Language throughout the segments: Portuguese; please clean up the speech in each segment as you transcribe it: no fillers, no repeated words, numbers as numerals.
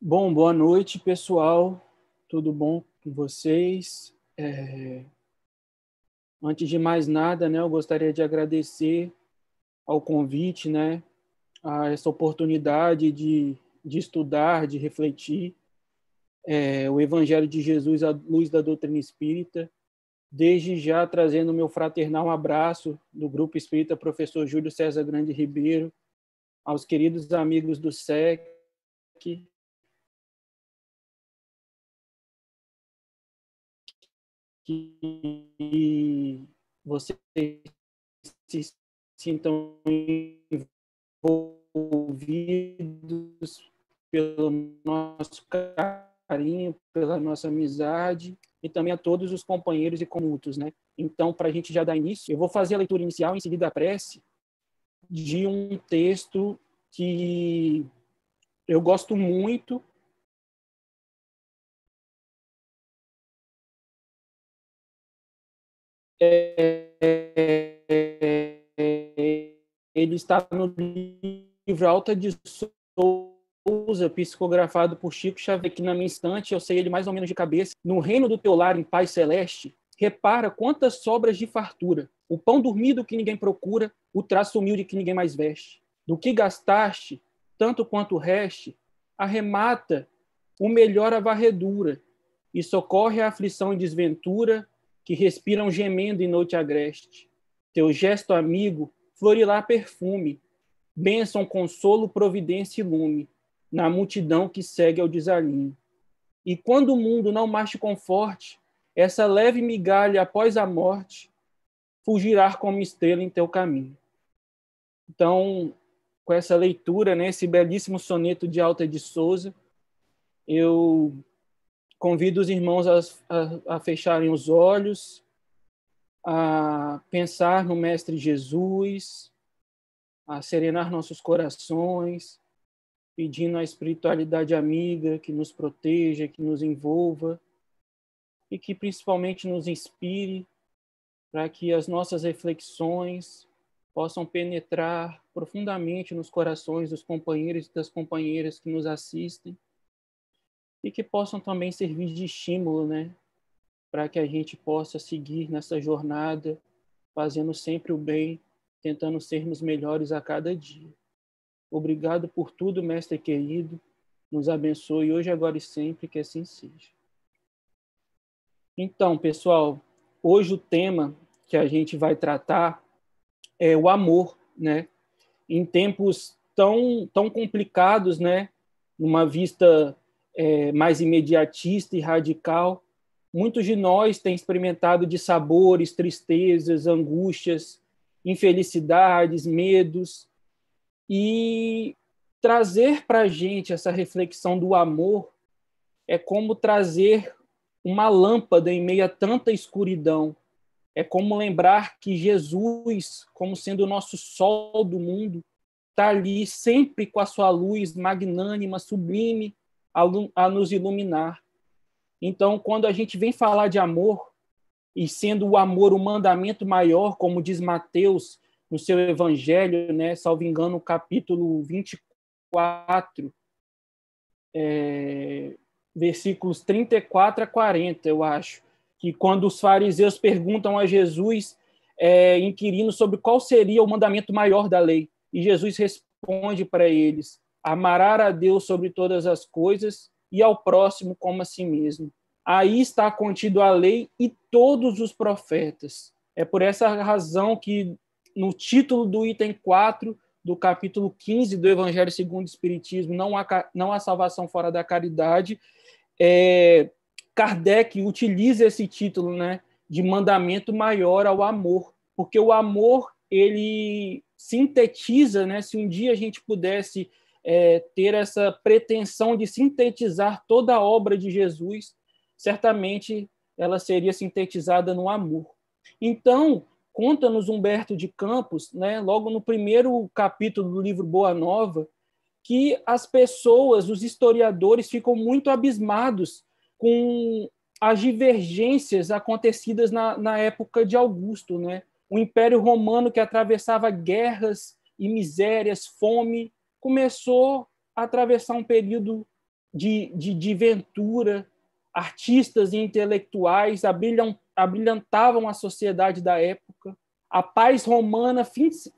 Bom, boa noite, pessoal. Tudo bom com vocês? Antes de mais nada, né, eu gostaria de agradecer ao convite, né, a essa oportunidade de estudar, de refletir o Evangelho de Jesus à luz da doutrina espírita. Desde já trazendo o meu fraternal abraço do Grupo Espírita Professor Júlio César Grande Ribeiro, aos queridos amigos do SEC, que vocês se sintam envolvidos pelo nosso carinho, pela nossa amizade, e também a todos os companheiros e comutos, né? Então, para a gente já dar início, eu vou fazer a leitura inicial, em seguida a prece, de um texto que eu gosto muito. Ele está no livro Alta de Souza, psicografado por Chico Xavier, que na minha estante eu sei ele mais ou menos de cabeça. No reino do teu lar em paz celeste, repara quantas sobras de fartura, o pão dormido que ninguém procura, o traço humilde que ninguém mais veste. Do que gastaste, tanto quanto o reste, arremata o melhor a varredura, e socorre a aflição e desventura que respiram gemendo em noite agreste. Teu gesto amigo, florilar perfume, bênção, consolo, providência e lume, na multidão que segue ao desalinho. E quando o mundo não mais te conforte, essa leve migalha após a morte fugirá como estrela em teu caminho. Então, com essa leitura, né, esse belíssimo soneto de Alta de Souza, eu convido os irmãos a fecharem os olhos, a pensar no Mestre Jesus, a serenar nossos corações, pedindo à espiritualidade amiga que nos proteja, que nos envolva e que principalmente nos inspire para que as nossas reflexões possam penetrar profundamente nos corações dos companheiros e das companheiras que nos assistem e que possam também servir de estímulo, né, para que a gente possa seguir nessa jornada, fazendo sempre o bem, tentando sermos melhores a cada dia. Obrigado por tudo, mestre querido. Nos abençoe hoje, agora e sempre, que assim seja. Então, pessoal, hoje o tema que a gente vai tratar é o amor, né? Em tempos tão complicados, né? Numa vista mais imediatista e radical, muitos de nós têm experimentado de sabores, tristezas, angústias, infelicidades, medos, e trazer para a gente essa reflexão do amor é como trazer uma lâmpada em meio a tanta escuridão. É como lembrar que Jesus, como sendo o nosso sol do mundo, está ali sempre com a sua luz magnânima, sublime, a nos iluminar. Então, quando a gente vem falar de amor, e sendo o amor o mandamento maior, como diz Mateus no seu evangelho, né, salvo engano, capítulo 24, versículos 34 a 40, eu acho, que quando os fariseus perguntam a Jesus, inquirindo sobre qual seria o mandamento maior da lei, e Jesus responde para eles: amarás a Deus sobre todas as coisas e ao próximo como a si mesmo. Aí está contido a lei e todos os profetas. É por essa razão que no título do item 4 do capítulo 15 do Evangelho segundo o Espiritismo, não há salvação fora da caridade, Kardec utiliza esse título, né, de mandamento maior ao amor, porque o amor, ele sintetiza, né, se um dia a gente pudesse ter essa pretensão de sintetizar toda a obra de Jesus, certamente ela seria sintetizada no amor. Então, conta-nos Humberto de Campos, né, logo no primeiro capítulo do livro Boa Nova, que as pessoas, os historiadores, ficam muito abismados com as divergências acontecidas na época de Augusto, né? O Império Romano, que atravessava guerras e misérias, fome, começou a atravessar um período de ventura, artistas e intelectuais abrilhantavam a sociedade da época. A paz romana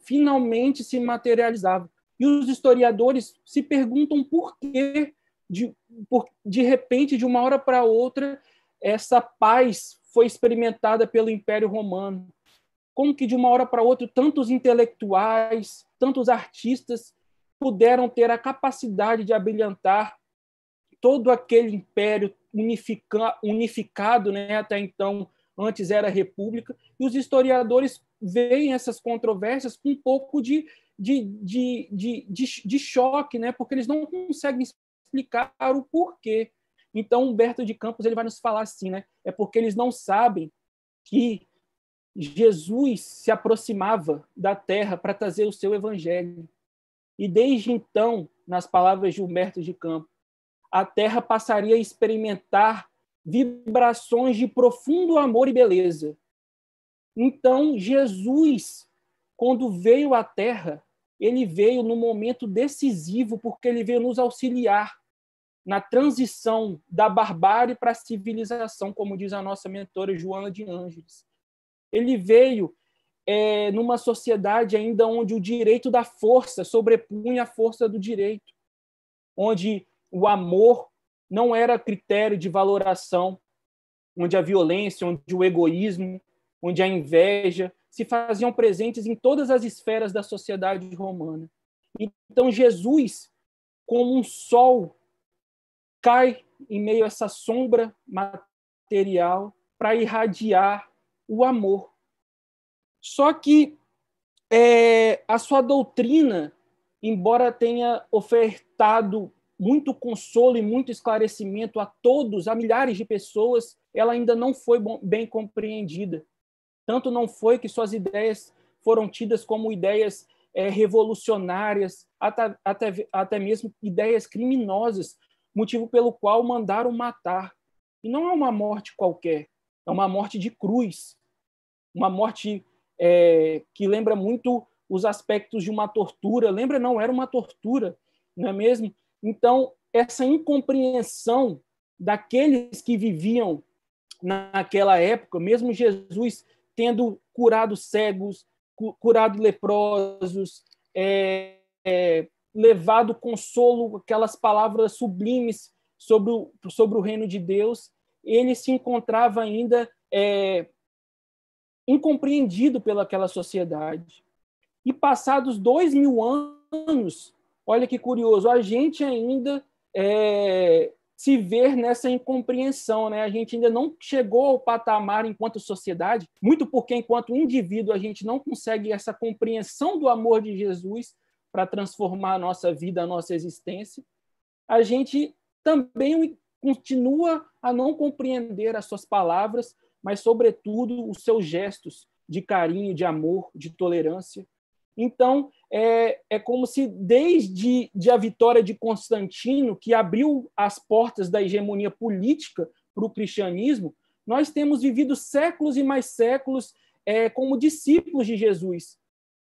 finalmente se materializava. E os historiadores se perguntam por que, de repente, de uma hora para outra, essa paz foi experimentada pelo Império Romano. Como que, de uma hora para outra, tantos intelectuais, tantos artistas puderam ter a capacidade de abrilhantar todo aquele império unificado, né? Até então, antes era república, e os historiadores veem essas controvérsias com um pouco de choque, né? Porque eles não conseguem explicar o porquê. Então, Humberto de Campos ele vai nos falar assim, né? É porque eles não sabem que Jesus se aproximava da terra para trazer o seu evangelho. E desde então, nas palavras de Humberto de Campos, a terra passaria a experimentar vibrações de profundo amor e beleza. Então, Jesus, quando veio à terra, ele veio no momento decisivo, porque ele veio nos auxiliar na transição da barbárie para a civilização, como diz a nossa mentora Joana de Ângeles. Ele veio numa sociedade ainda onde o direito da força sobrepunha a força do direito, onde o amor não era critério de valoração, onde a violência, onde o egoísmo, onde a inveja se faziam presentes em todas as esferas da sociedade romana. Então, Jesus, como um sol, cai em meio a essa sombra material para irradiar o amor. Só que a sua doutrina, embora tenha ofertado muito consolo e muito esclarecimento a todos, a milhares de pessoas, ela ainda não foi bem compreendida. Tanto não foi que suas ideias foram tidas como ideias revolucionárias, até mesmo ideias criminosas, motivo pelo qual mandaram matar. E não é uma morte qualquer, é uma morte de cruz, uma morte que lembra muito os aspectos de uma tortura. Lembra, não, era uma tortura, não é mesmo? Então, essa incompreensão daqueles que viviam naquela época, mesmo Jesus tendo curado cegos, curado leprosos, levado consolo, aquelas palavras sublimes sobre o reino de Deus, ele se encontrava ainda incompreendido pelaquela sociedade. E passados 2000 anos, olha que curioso, a gente ainda se ver nessa incompreensão, né? A gente ainda não chegou ao patamar enquanto sociedade, muito porque enquanto indivíduo a gente não consegue essa compreensão do amor de Jesus para transformar a nossa vida, a nossa existência. A gente também continua a não compreender as suas palavras, mas, sobretudo, os seus gestos de carinho, de amor, de tolerância. Então, é como se, desde a vitória de Constantino, que abriu as portas da hegemonia política para o cristianismo, nós temos vivido séculos e mais séculos como discípulos de Jesus.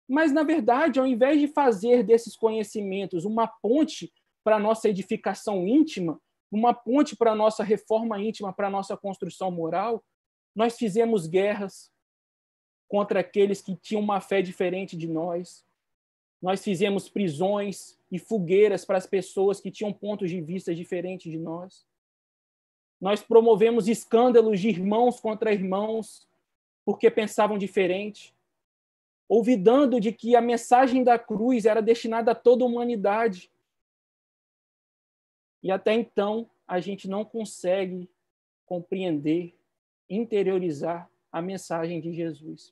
Mas, na verdade, ao invés de fazer desses conhecimentos uma ponte para a nossa edificação íntima, uma ponte para a nossa reforma íntima, para a nossa construção moral, nós fizemos guerras contra aqueles que tinham uma fé diferente de nós. Nós fizemos prisões e fogueiras para as pessoas que tinham pontos de vista diferentes de nós. Nós promovemos escândalos de irmãos contra irmãos porque pensavam diferente, olvidando de que a mensagem da cruz era destinada a toda a humanidade. E até então, a gente não consegue compreender, interiorizar a mensagem de Jesus.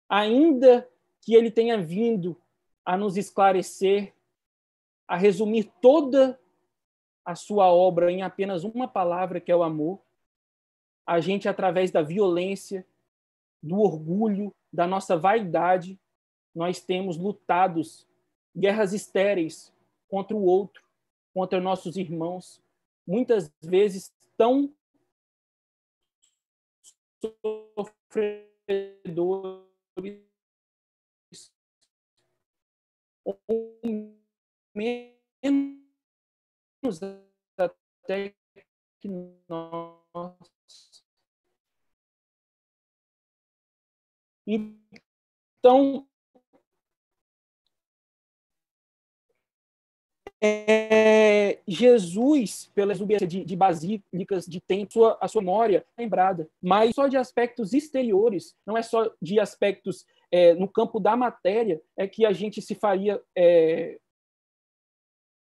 Ainda que ele tenha vindo a nos esclarecer, a resumir toda a sua obra em apenas uma palavra, que é o amor, a gente, através da violência, do orgulho, da nossa vaidade, nós temos lutados guerras estéreis contra o outro, contra nossos irmãos, muitas vezes tão sofredores ou menos até que nós. Então, Jesus, pela exuberância de basílicas, de templo, a sua memória é lembrada, mas só de aspectos exteriores, não é só de aspectos no campo da matéria, é que a gente se faria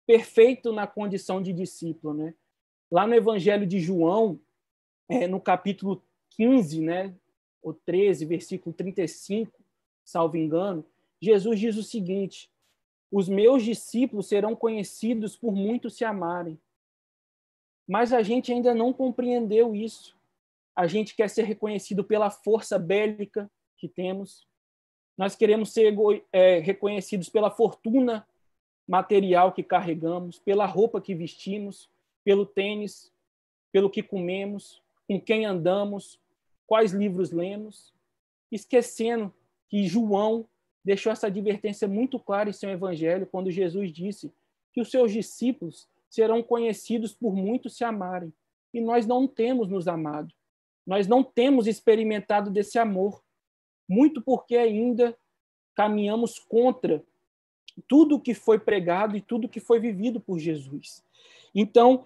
perfeito na condição de discípulo, né? Lá no Evangelho de João, no capítulo 15, né, ou 13, versículo 35, salvo engano, Jesus diz o seguinte: os meus discípulos serão conhecidos por muitos se amarem. Mas a gente ainda não compreendeu isso. A gente quer ser reconhecido pela força bélica que temos. Nós queremos ser reconhecidos pela fortuna material que carregamos, pela roupa que vestimos, pelo tênis, pelo que comemos, com quem andamos, quais livros lemos, esquecendo que João deixou essa advertência muito clara em seu evangelho, quando Jesus disse que os seus discípulos serão conhecidos por muitos se amarem. E nós não temos nos amado. Nós não temos experimentado desse amor, muito porque ainda caminhamos contra tudo que foi pregado e tudo que foi vivido por Jesus. Então,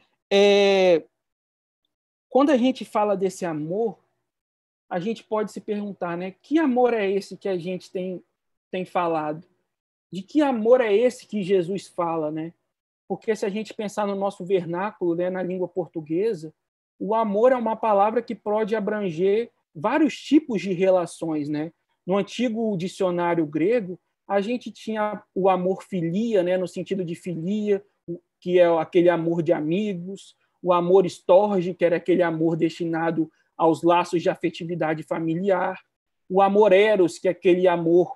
quando a gente fala desse amor, a gente pode se perguntar, né? Que amor é esse que a gente tem falado? De que amor é esse que Jesus fala, né? Porque se a gente pensar no nosso vernáculo, né, na língua portuguesa, o amor é uma palavra que pode abranger vários tipos de relações, né? No antigo dicionário grego, a gente tinha o amor filia, né, no sentido de filia, que é aquele amor de amigos, o amor storge, que era aquele amor destinado aos laços de afetividade familiar, o amor eros, que é aquele amor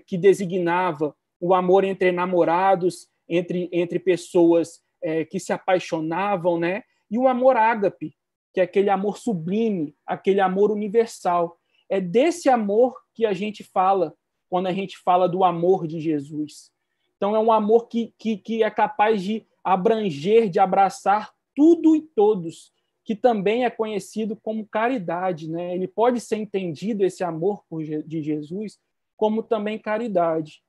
que designava o amor entre namorados, entre pessoas que se apaixonavam, né? E o amor ágape, que é aquele amor sublime, aquele amor universal. É desse amor que a gente fala quando a gente fala do amor de Jesus. Então, é um amor que é capaz de abranger, de abraçar tudo e todos, que também é conhecido como caridade, né? Ele pode ser entendido, esse amor de Jesus, como também caridade.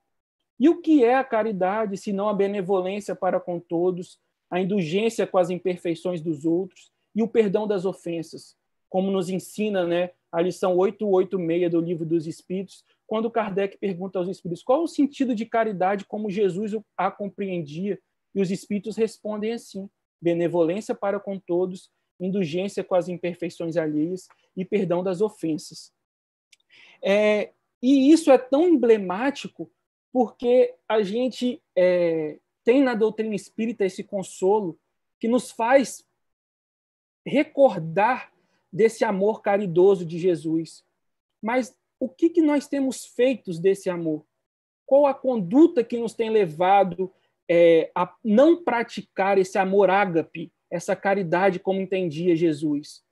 E o que é a caridade, se não a benevolência para com todos, a indulgência com as imperfeições dos outros e o perdão das ofensas, como nos ensina, né, a lição 886 do Livro dos Espíritos, quando Kardec pergunta aos espíritos qual o sentido de caridade como Jesus a compreendia, e os espíritos respondem assim: benevolência para com todos, indulgência com as imperfeições alheias e perdão das ofensas. E isso é tão emblemático porque a gente tem na doutrina espírita esse consolo que nos faz recordar desse amor caridoso de Jesus. Mas o que nós temos feito desse amor? Qual a conduta que nos tem levado a não praticar esse amor ágape, essa caridade como entendia Jesus?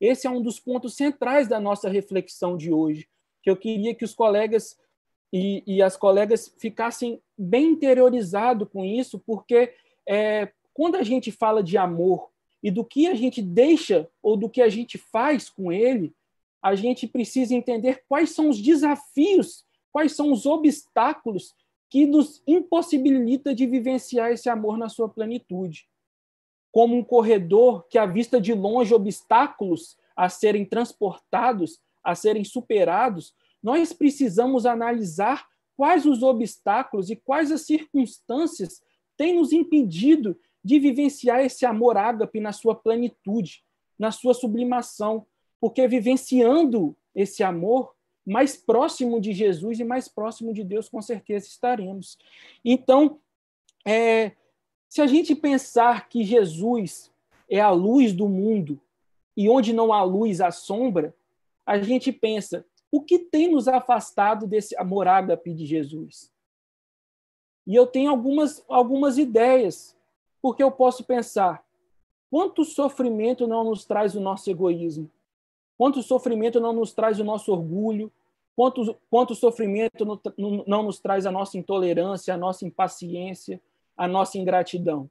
Esse é um dos pontos centrais da nossa reflexão de hoje, que eu queria que os colegas e as colegas ficassem bem interiorizados com isso, porque quando a gente fala de amor e do que a gente deixa ou do que a gente faz com ele, a gente precisa entender quais são os desafios, quais são os obstáculos que nos impossibilita de vivenciar esse amor na sua plenitude. Como um corredor que avista de longe obstáculos a serem transportados, a serem superados, nós precisamos analisar quais os obstáculos e quais as circunstâncias têm nos impedido de vivenciar esse amor ágape na sua plenitude, na sua sublimação, porque vivenciando esse amor, mais próximo de Jesus e mais próximo de Deus, com certeza estaremos. Então, se a gente pensar que Jesus é a luz do mundo e onde não há luz, há sombra, a gente pensa, o que tem nos afastado desse amor ágape de Jesus? E eu tenho algumas ideias, porque eu posso pensar, quanto sofrimento não nos traz o nosso egoísmo? Quanto sofrimento não nos traz o nosso orgulho? Quanto sofrimento não nos traz a nossa intolerância, a nossa impaciência, a nossa ingratidão?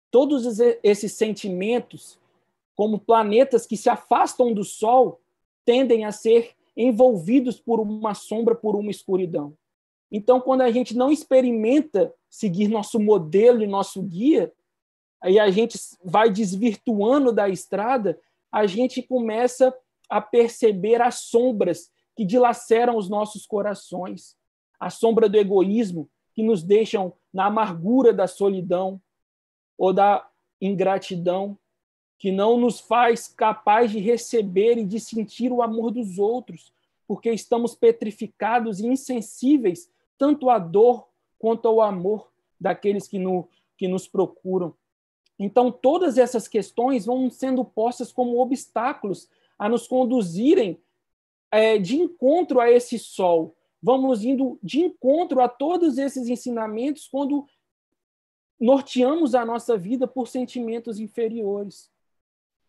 Todos esses sentimentos, como planetas que se afastam do Sol, tendem a ser envolvidos por uma sombra, por uma escuridão. Então, quando a gente não experimenta seguir nosso modelo e nosso guia, aí a gente vai desvirtuando da estrada, a gente começa a perceber as sombras que dilaceram os nossos corações. A sombra do egoísmo, que nos deixam na amargura da solidão ou da ingratidão, que não nos faz capaz de receber e de sentir o amor dos outros, porque estamos petrificados e insensíveis tanto à dor quanto ao amor daqueles que nos procuram. Então, todas essas questões vão sendo postas como obstáculos a nos conduzirem de encontro a esse sol. Vamos indo de encontro a todos esses ensinamentos quando norteamos a nossa vida por sentimentos inferiores.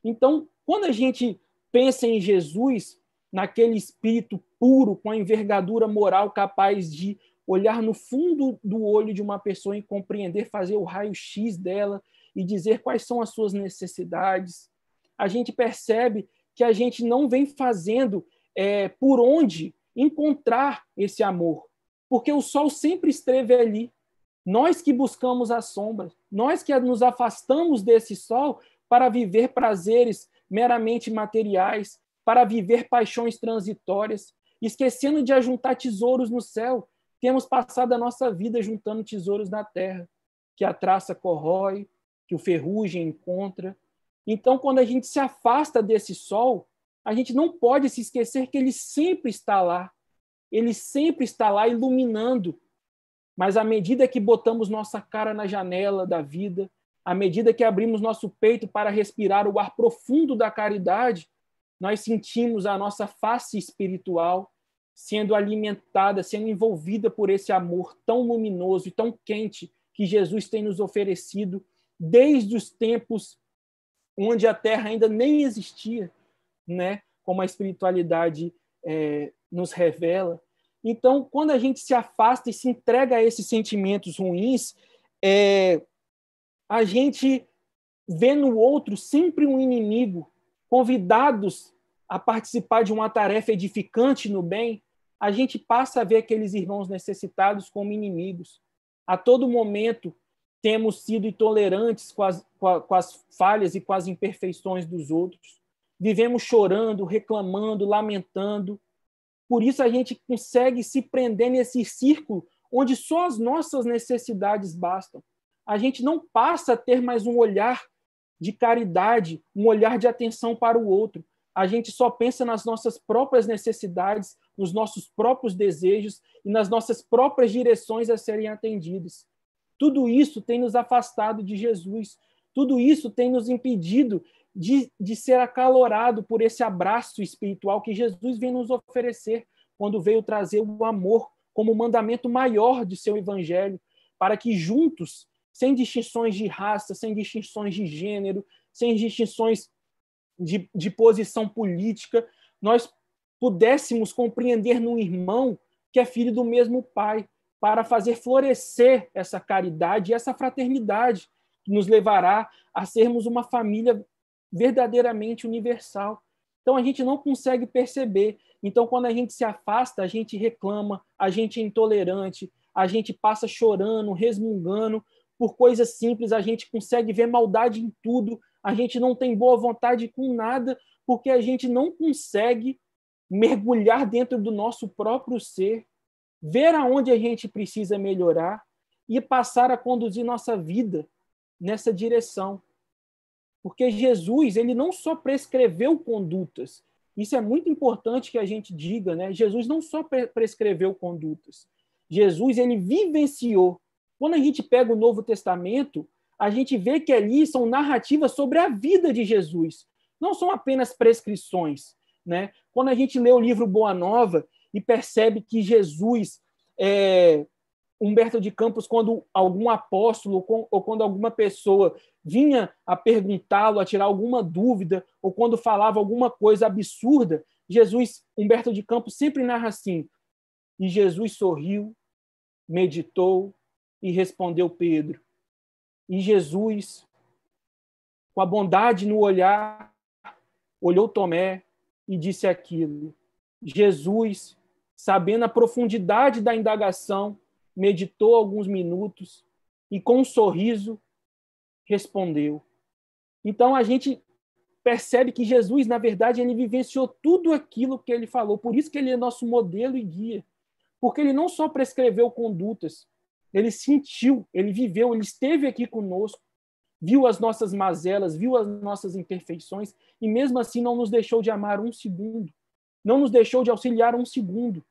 Então, quando a gente pensa em Jesus, naquele espírito puro, com a envergadura moral capaz de olhar no fundo do olho de uma pessoa e compreender, fazer o raio-x dela e dizer quais são as suas necessidades, a gente percebe que a gente não vem fazendo por onde encontrar esse amor, porque o sol sempre esteve ali. Nós que buscamos a sombra, nós que nos afastamos desse sol para viver prazeres meramente materiais, para viver paixões transitórias, esquecendo de ajuntar tesouros no céu. Temos passado a nossa vida juntando tesouros na terra, que a traça corrói, que o ferrugem encontra. Então, quando a gente se afasta desse sol, a gente não pode se esquecer que ele sempre está lá. Ele sempre está lá iluminando. Mas à medida que botamos nossa cara na janela da vida, à medida que abrimos nosso peito para respirar o ar profundo da caridade, nós sentimos a nossa face espiritual sendo alimentada, sendo envolvida por esse amor tão luminoso e tão quente que Jesus tem nos oferecido desde os tempos onde a Terra ainda nem existia, né? Como a espiritualidade nos revela. Então, quando a gente se afasta e se entrega a esses sentimentos ruins, a gente vê no outro sempre um inimigo. Convidados a participar de uma tarefa edificante no bem, a gente passa a ver aqueles irmãos necessitados como inimigos. A todo momento temos sido intolerantes com as falhas e com as imperfeições dos outros. Vivemos chorando, reclamando, lamentando. Por isso a gente consegue se prender nesse círculo onde só as nossas necessidades bastam. A gente não passa a ter mais um olhar de caridade, um olhar de atenção para o outro. A gente só pensa nas nossas próprias necessidades, nos nossos próprios desejos e nas nossas próprias direções a serem atendidas. Tudo isso tem nos afastado de Jesus. Tudo isso tem nos impedido de ser acalorado por esse abraço espiritual que Jesus vem nos oferecer quando veio trazer o amor como mandamento maior de seu evangelho, para que juntos, sem distinções de raça, sem distinções de gênero, sem distinções de posição política, nós pudéssemos compreender num irmão que é filho do mesmo pai, para fazer florescer essa caridade e essa fraternidade que nos levará a sermos uma família verdadeiramente universal. Então, a gente não consegue perceber. Então, quando a gente se afasta, a gente reclama, a gente é intolerante, a gente passa chorando, resmungando por coisas simples, a gente consegue ver maldade em tudo, a gente não tem boa vontade com nada, porque a gente não consegue mergulhar dentro do nosso próprio ser, ver aonde a gente precisa melhorar e passar a conduzir nossa vida nessa direção. Porque Jesus, ele não só prescreveu condutas, isso é muito importante que a gente diga, né? Jesus não só prescreveu condutas, Jesus, ele vivenciou. Quando a gente pega o Novo Testamento, a gente vê que ali são narrativas sobre a vida de Jesus, não são apenas prescrições, né? Quando a gente lê o livro Boa Nova e percebe que Jesus, Humberto de Campos, quando algum apóstolo ou quando alguma pessoa vinha a perguntá-lo, a tirar alguma dúvida, ou quando falava alguma coisa absurda, Humberto de Campos sempre narra assim: e Jesus sorriu, meditou e respondeu Pedro. E Jesus com a bondade no olhar, olhou Tomé e disse aquilo. Jesus, sabendo a profundidade da indagação, meditou alguns minutos e, com um sorriso, respondeu. Então, a gente percebe que Jesus, na verdade, ele vivenciou tudo aquilo que ele falou. Por isso que ele é nosso modelo e guia. Porque ele não só prescreveu condutas, ele sentiu, ele viveu, ele esteve aqui conosco, viu as nossas mazelas, viu as nossas imperfeições e, mesmo assim, não nos deixou de amar um segundo. Não nos deixou de auxiliar um segundo.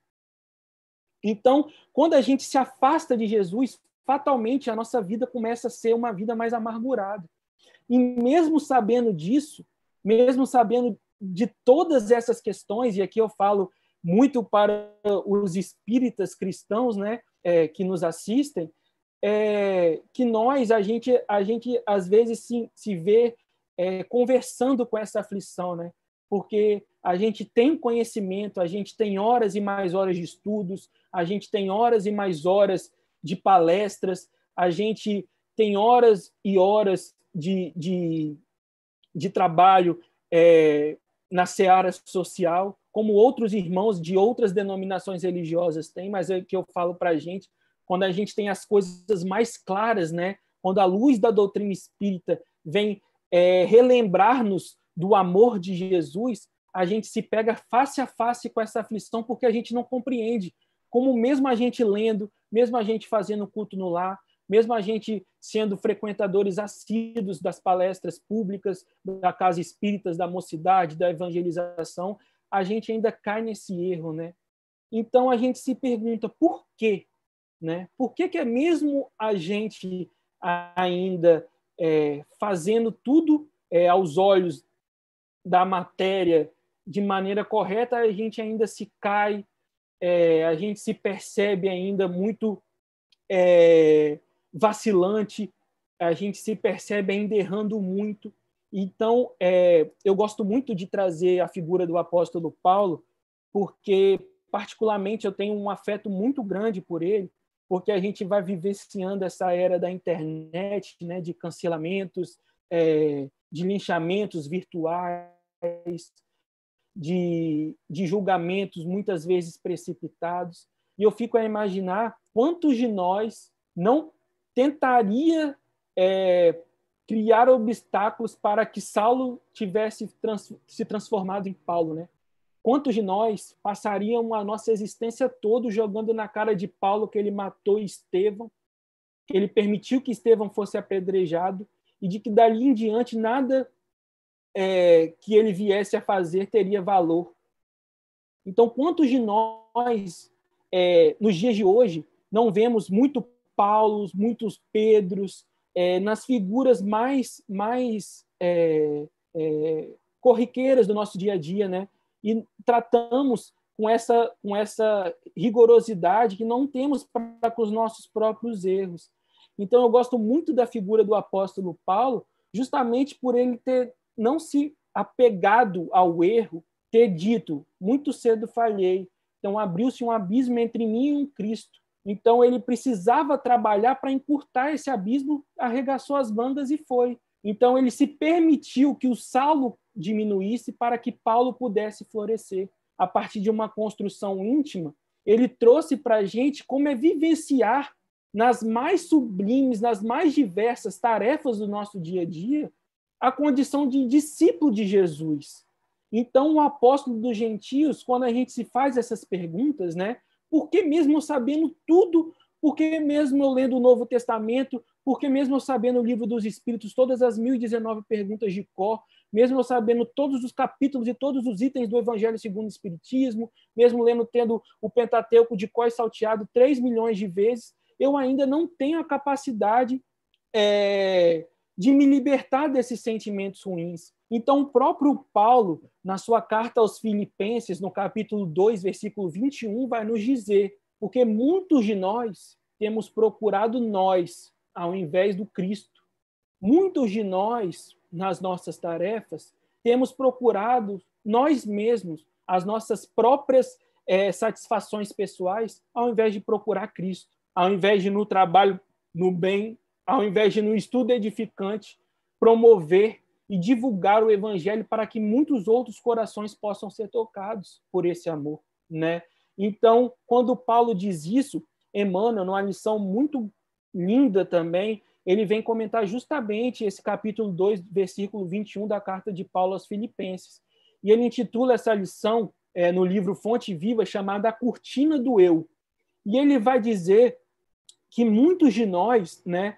Então, quando a gente se afasta de Jesus, fatalmente a nossa vida começa a ser uma vida mais amargurada. E mesmo sabendo disso, mesmo sabendo de todas essas questões, e aqui eu falo muito para os espíritas cristãos, né, que nos assistem, que a gente às vezes se vê conversando com essa aflição, né? Porque a gente tem conhecimento, a gente tem horas e mais horas de estudos, a gente tem horas e mais horas de palestras, a gente tem horas e horas de trabalho na seara social, como outros irmãos de outras denominações religiosas têm, mas é que eu falo para a gente, quando a gente tem as coisas mais claras, né? Quando a luz da doutrina espírita vem relembrar-nos do amor de Jesus, a gente se pega face a face com essa aflição, porque a gente não compreende como, mesmo a gente lendo, mesmo a gente fazendo culto no lar, mesmo a gente sendo frequentadores assíduos das palestras públicas, da Casa Espíritas, da Mocidade, da evangelização, a gente ainda cai nesse erro, né? Então, a gente se pergunta por quê? Né? Por que é mesmo a gente ainda fazendo tudo aos olhos da matéria de maneira correta, a gente ainda se cai, a gente se percebe ainda muito vacilante, a gente se percebe ainda errando muito. Então, eu gosto muito de trazer a figura do apóstolo Paulo, porque, particularmente, eu tenho um afeto muito grande por ele, porque a gente vai vivenciando essa era da internet, né, de cancelamentos, de linchamentos virtuais, de julgamentos muitas vezes precipitados. E eu fico a imaginar quantos de nós não tentaria criar obstáculos para que Saulo tivesse se transformado em Paulo, né? Quantos de nós passaríamos a nossa existência toda jogando na cara de Paulo que ele matou Estevão, que ele permitiu que Estevão fosse apedrejado e de que dali em diante nada que ele viesse a fazer teria valor. Então, quantos de nós, nos dias de hoje, não vemos muito Paulos, muitos Pedros, nas figuras mais corriqueiras do nosso dia a dia, né? E tratamos com essa rigorosidade que não temos para com os nossos próprios erros. Então, eu gosto muito da figura do apóstolo Paulo, justamente por ele ter não se apegado ao erro, ter dito, muito cedo falhei, então abriu-se um abismo entre mim e um Cristo. Então, ele precisava trabalhar para encurtar esse abismo, arregaçou as mangas e foi. Então, ele se permitiu que o Saulo diminuísse para que Paulo pudesse florescer. A partir de uma construção íntima, ele trouxe para a gente como é vivenciar nas mais sublimes, nas mais diversas tarefas do nosso dia a dia, a condição de discípulo de Jesus. Então, o apóstolo dos gentios, quando a gente se faz essas perguntas, né? Por que mesmo eu sabendo tudo, por que mesmo eu lendo o Novo Testamento, por que mesmo eu sabendo o Livro dos Espíritos, todas as 1019 perguntas de cor, mesmo eu sabendo todos os capítulos e todos os itens do Evangelho segundo o Espiritismo, mesmo tendo o Pentateuco de cor e salteado 3 milhões de vezes, eu ainda não tenho a capacidade de me libertar desses sentimentos ruins. Então, o próprio Paulo, na sua carta aos Filipenses, no capítulo 2, versículo 21, vai nos dizer, porque muitos de nós temos procurado nós, ao invés do Cristo. Muitos de nós, nas nossas tarefas, temos procurado nós mesmos, as nossas próprias satisfações pessoais, ao invés de procurar Cristo, ao invés de, no trabalho, no bem, ao invés de, no estudo edificante, promover e divulgar o evangelho para que muitos outros corações possam ser tocados por esse amor, né? Então, quando Paulo diz isso, Emmanuel, numa lição muito linda também, ele vem comentar justamente esse capítulo 2, versículo 21 da carta de Paulo aos Filipenses. E ele intitula essa lição, no livro Fonte Viva, chamada A Cortina do Eu. E ele vai dizer que muitos de nós, né,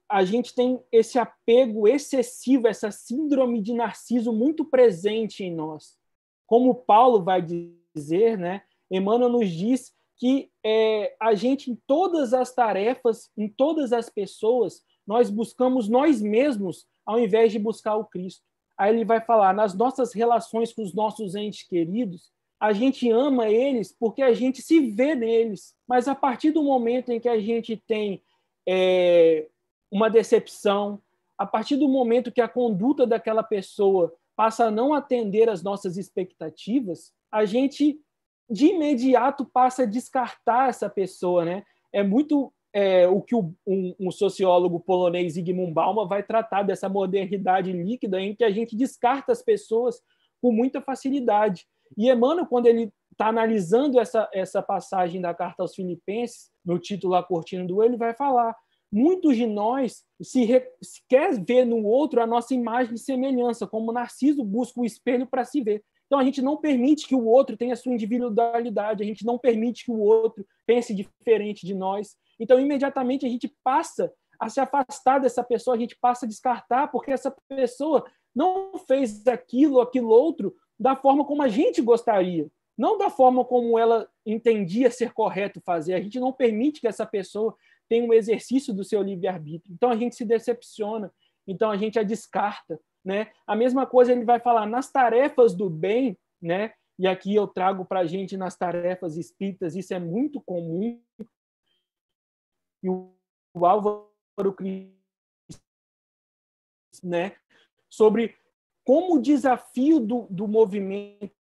a gente tem esse apego excessivo, essa síndrome de Narciso muito presente em nós. Como Paulo vai dizer, né, Emmanuel nos diz que a gente, em todas as tarefas, em todas as pessoas, nós buscamos nós mesmos ao invés de buscar o Cristo. Aí ele vai falar, nas nossas relações com os nossos entes queridos, a gente ama eles porque a gente se vê neles. Mas a partir do momento em que a gente tem uma decepção, a partir do momento que a conduta daquela pessoa passa a não atender às nossas expectativas, a gente de imediato passa a descartar essa pessoa, né? É muito o que um sociólogo polonês, Zygmunt Bauman, vai tratar dessa modernidade líquida em que a gente descarta as pessoas com muita facilidade. E Emmanuel, quando ele está analisando essa passagem da carta aos Filipenses, no título A Cortina do Eu, ele vai falar: muitos de nós se quer ver no outro a nossa imagem e semelhança, como Narciso busca o espelho para se ver. Então, a gente não permite que o outro tenha a sua individualidade, a gente não permite que o outro pense diferente de nós. Então, imediatamente, a gente passa a se afastar dessa pessoa, a gente passa a descartar, porque essa pessoa não fez aquilo outro da forma como a gente gostaria, não da forma como ela entendia ser correto fazer. A gente não permite que essa pessoa tenha um exercício do seu livre-arbítrio. Então, a gente se decepciona, então a gente a descarta, né? A mesma coisa ele vai falar nas tarefas do bem, né? E aqui eu trago para a gente nas tarefas espíritas, isso é muito comum. E o Álvaro Cris, né? Sobre como o desafio do movimento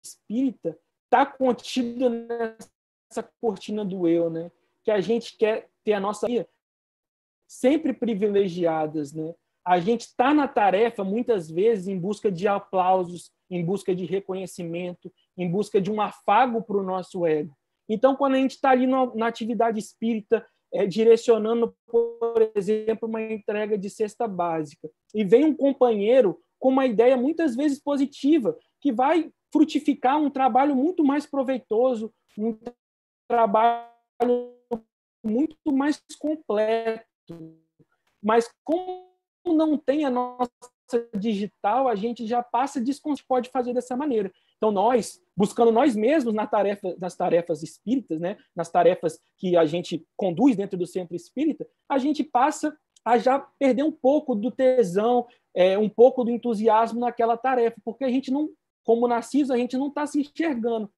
espírita está contido nessa cortina do eu, né? Que a gente quer ter a nossa vida sempre privilegiadas, né? A gente está na tarefa, muitas vezes, em busca de aplausos, em busca de reconhecimento, em busca de um afago para o nosso ego. Então, quando a gente está ali na atividade espírita, direcionando, por exemplo, uma entrega de cesta básica, e vem um companheiro com uma ideia muitas vezes positiva, que vai frutificar um trabalho muito mais proveitoso, um trabalho muito mais completo. Mas como não tem a nossa digital, a gente já passa a desconfiar, pode fazer dessa maneira. Então, nós, buscando nós mesmos nas tarefas espíritas, né, nas tarefas que a gente conduz dentro do centro espírita, a gente passa a já perder um pouco do tesão, um pouco do entusiasmo naquela tarefa, porque a gente não, como Narciso, a gente não está se enxergando.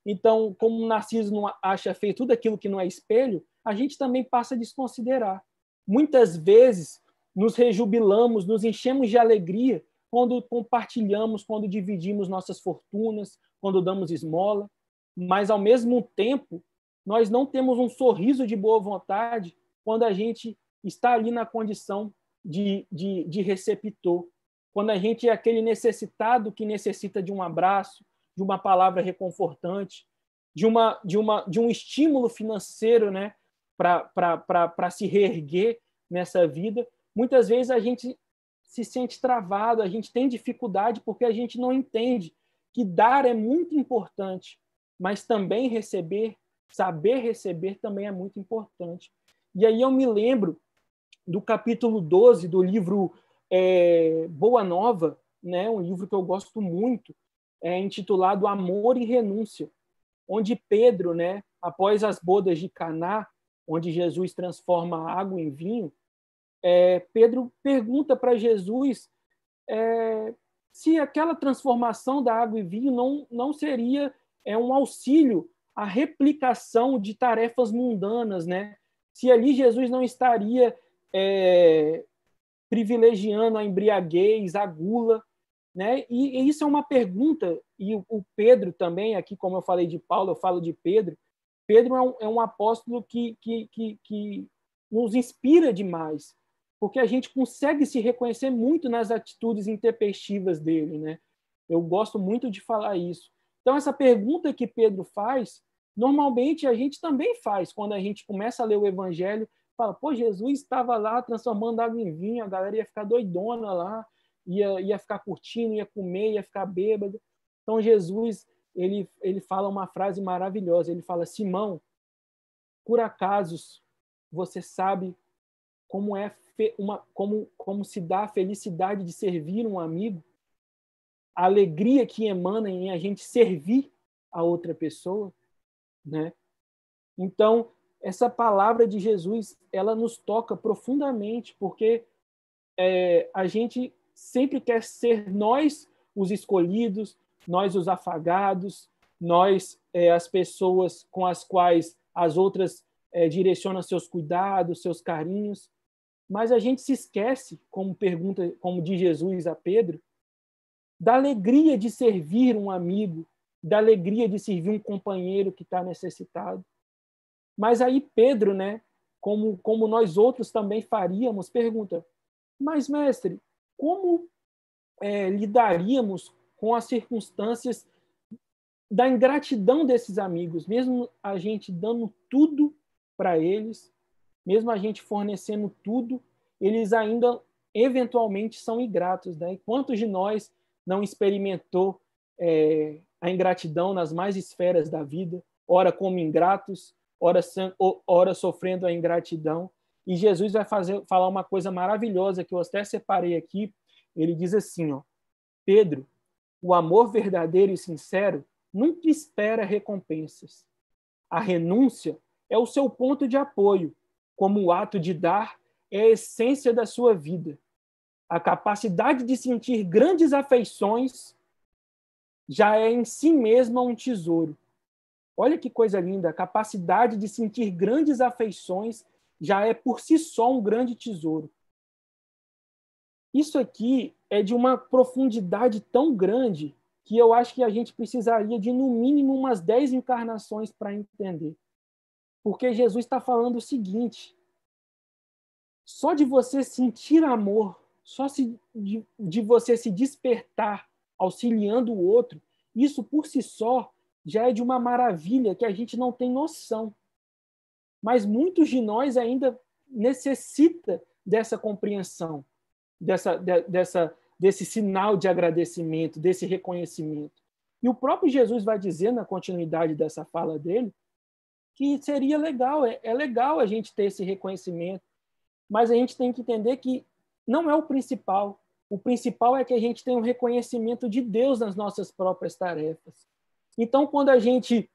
Então, como o Narciso não acha feio tudo aquilo que não é espelho, a gente também passa a desconsiderar. Muitas vezes nos rejubilamos, nos enchemos de alegria quando compartilhamos, quando dividimos nossas fortunas, quando damos esmola, mas, ao mesmo tempo, nós não temos um sorriso de boa vontade quando a gente está ali na condição de receptor, quando a gente é aquele necessitado que necessita de um abraço, de uma palavra reconfortante, de um estímulo financeiro, né, para se reerguer nessa vida. Muitas vezes a gente se sente travado, a gente tem dificuldade porque a gente não entende que dar é muito importante, mas também receber, saber receber também é muito importante. E aí eu me lembro do capítulo 12 do livro Boa Nova, né, um livro que eu gosto muito, intitulado Amor e Renúncia, onde Pedro, né, após as bodas de Caná, onde Jesus transforma a água em vinho, Pedro pergunta para Jesus se aquela transformação da água em vinho não seria um auxílio à replicação de tarefas mundanas, né? Se ali Jesus não estaria privilegiando a embriaguez, a gula, né? E isso é uma pergunta, e o Pedro também, aqui como eu falei de Paulo, eu falo de Pedro. Pedro é um apóstolo que nos inspira demais, porque a gente consegue se reconhecer muito nas atitudes intempestivas dele, né? Eu gosto muito de falar isso. Então, essa pergunta que Pedro faz, normalmente a gente também faz quando a gente começa a ler o Evangelho, fala, pô, Jesus estava lá transformando água em vinho, a galera ia ficar doidona lá, ia ficar curtindo, ia comer, ia ficar bêbado. Então, Jesus, ele fala uma frase maravilhosa, ele fala, Simão, por acaso você sabe como como se dá a felicidade de servir um amigo, a alegria que emana em a gente servir a outra pessoa, né? Então, essa palavra de Jesus, ela nos toca profundamente, porque a gente sempre quer ser nós os escolhidos, nós os afagados, nós as pessoas com as quais as outras direcionam seus cuidados, seus carinhos, mas a gente se esquece, como diz Jesus a Pedro, da alegria de servir um amigo, da alegria de servir um companheiro que está necessitado. Mas aí Pedro, né, como nós outros também faríamos, pergunta, mas mestre, como lidaríamos com as circunstâncias da ingratidão desses amigos, mesmo a gente dando tudo para eles, mesmo a gente fornecendo tudo, eles ainda eventualmente são ingratos, né? E quantos de nós não experimentou a ingratidão nas mais esferas da vida, ora como ingratos, ora sofrendo a ingratidão? E Jesus vai falar uma coisa maravilhosa que eu até separei aqui. Ele diz assim, ó, Pedro, o amor verdadeiro e sincero nunca espera recompensas. A renúncia é o seu ponto de apoio, como o ato de dar é a essência da sua vida. A capacidade de sentir grandes afeições já é em si mesma um tesouro. Olha que coisa linda, a capacidade de sentir grandes afeições já é por si só um grande tesouro. Isso aqui é de uma profundidade tão grande que eu acho que a gente precisaria de, no mínimo, umas 10 encarnações para entender. Porque Jesus está falando o seguinte, só de você sentir amor, de você se despertar auxiliando o outro, isso por si só já é de uma maravilha que a gente não tem noção. Mas muitos de nós ainda necessita dessa compreensão, desse sinal de agradecimento, desse reconhecimento. E o próprio Jesus vai dizer, na continuidade dessa fala dele, que seria legal, é legal a gente ter esse reconhecimento, mas a gente tem que entender que não é o principal. O principal é que a gente tenha um reconhecimento de Deus nas nossas próprias tarefas. Então, quando a gente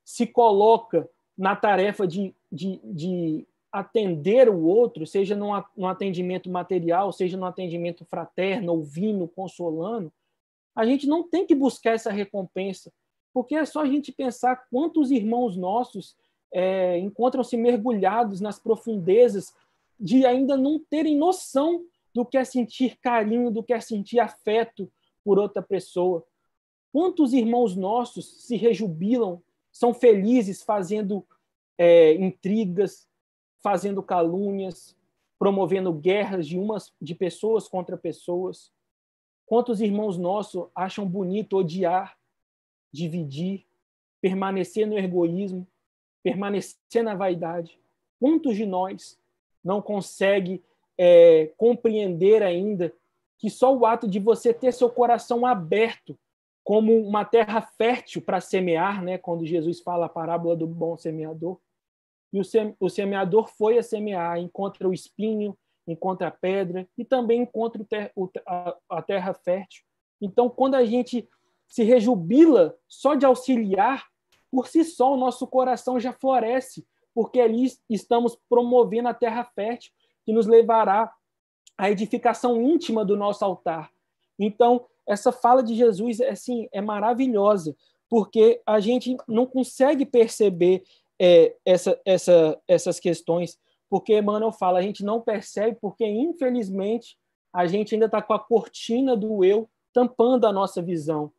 se coloca na tarefa de atender o outro, seja no atendimento material, seja no atendimento fraterno, ouvindo, consolando, a gente não tem que buscar essa recompensa, porque é só a gente pensar quantos irmãos nossos encontram-se mergulhados nas profundezas de ainda não terem noção do que é sentir carinho, do que é sentir afeto por outra pessoa. Quantos irmãos nossos se rejubilam, são felizes fazendo intrigas, fazendo calúnias, promovendo guerras de pessoas contra pessoas. Quantos irmãos nossos acham bonito odiar, dividir, permanecer no egoísmo, permanecer na vaidade? Quantos de nós não consegue compreender ainda que só o ato de você ter seu coração aberto como uma terra fértil para semear, né? Quando Jesus fala a parábola do bom semeador, e o semeador foi a semear, encontra o espinho, encontra a pedra e também encontra a terra fértil. Então, quando a gente se rejubila só de auxiliar, por si só o nosso coração já floresce, porque ali estamos promovendo a terra fértil que nos levará à edificação íntima do nosso altar. Então, essa fala de Jesus assim, é maravilhosa, porque a gente não consegue perceber essas questões, porque Emmanuel fala, a gente não percebe porque, infelizmente, a gente ainda está com a cortina do eu tampando a nossa visão.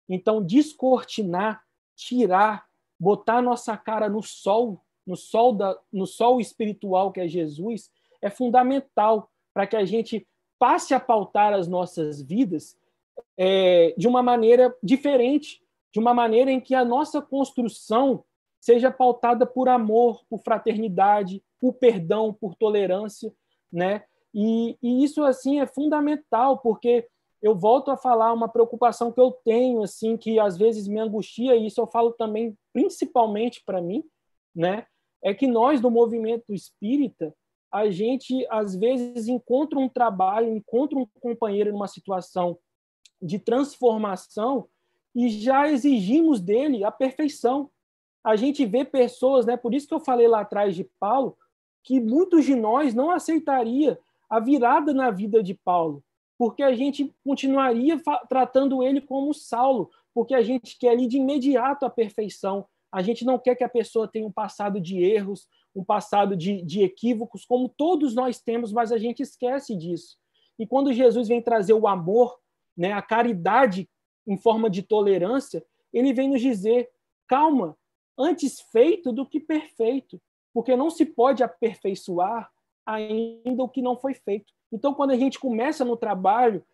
Então, descortinar, tirar, botar a nossa cara no sol espiritual que é Jesus, é fundamental para que a gente passe a pautar as nossas vidas de uma maneira diferente, de uma maneira em que a nossa construção seja pautada por amor, por fraternidade, por perdão, por tolerância, né? E isso assim é fundamental, porque eu volto a falar uma preocupação que eu tenho, assim, que às vezes me angustia, e isso eu falo também principalmente para mim, né? É que nós do movimento espírita, a gente às vezes encontra um trabalho, encontra um companheiro numa situação de transformação e já exigimos dele a perfeição. A gente vê pessoas, né? Por isso que eu falei lá atrás de Paulo, que muitos de nós não aceitaria a virada na vida de Paulo, porque a gente continuaria tratando ele como Saulo, porque a gente quer ali de imediato a perfeição. A gente não quer que a pessoa tenha um passado de erros, um passado de equívocos, como todos nós temos, mas a gente esquece disso. E quando Jesus vem trazer o amor, né, a caridade em forma de tolerância, ele vem nos dizer, calma, antes feito do que perfeito, porque não se pode aperfeiçoar ainda o que não foi feito. Então, quando a gente começa no trabalho,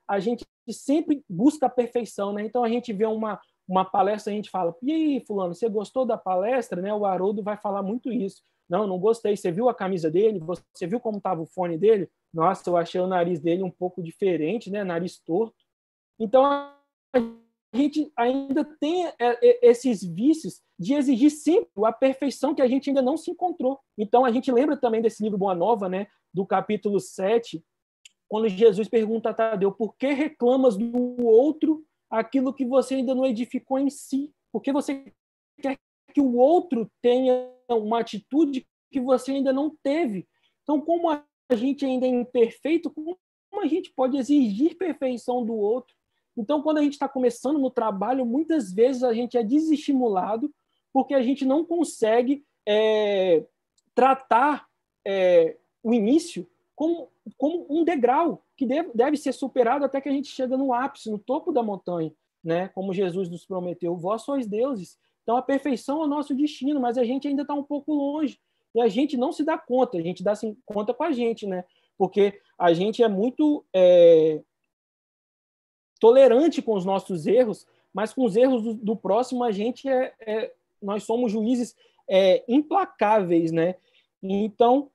a gente sempre busca a perfeição, né? Então, a gente vê uma palestra, a gente fala, e aí, fulano, você gostou da palestra? Né? O Haroldo vai falar muito isso. Não gostei. Você viu a camisa dele? Você viu como estava o fone dele? Nossa, eu achei o nariz dele um pouco diferente, né? Nariz torto. Então, a gente ainda tem esses vícios de exigir sempre a perfeição que a gente ainda não se encontrou. Então, a gente lembra também desse livro Boa Nova, né? Do capítulo 7, quando Jesus pergunta a Tadeu, por que reclamas do outro aquilo que você ainda não edificou em si? Por que você quer que o outro tenha uma atitude que você ainda não teve? Então, como a gente ainda é imperfeito, como a gente pode exigir perfeição do outro? Então, quando a gente está começando no trabalho, muitas vezes a gente é desestimulado porque a gente não consegue tratar o início como um degrau que deve ser superado até que a gente chega no ápice, no topo da montanha, né? Como Jesus nos prometeu, vós sois deuses. Então, a perfeição é o nosso destino, mas a gente ainda está um pouco longe. E a gente não se dá conta, a gente dá conta com a gente, né? Porque a gente é muito tolerante com os nossos erros, mas com os erros do próximo a gente nós somos juízes implacáveis, né? Então,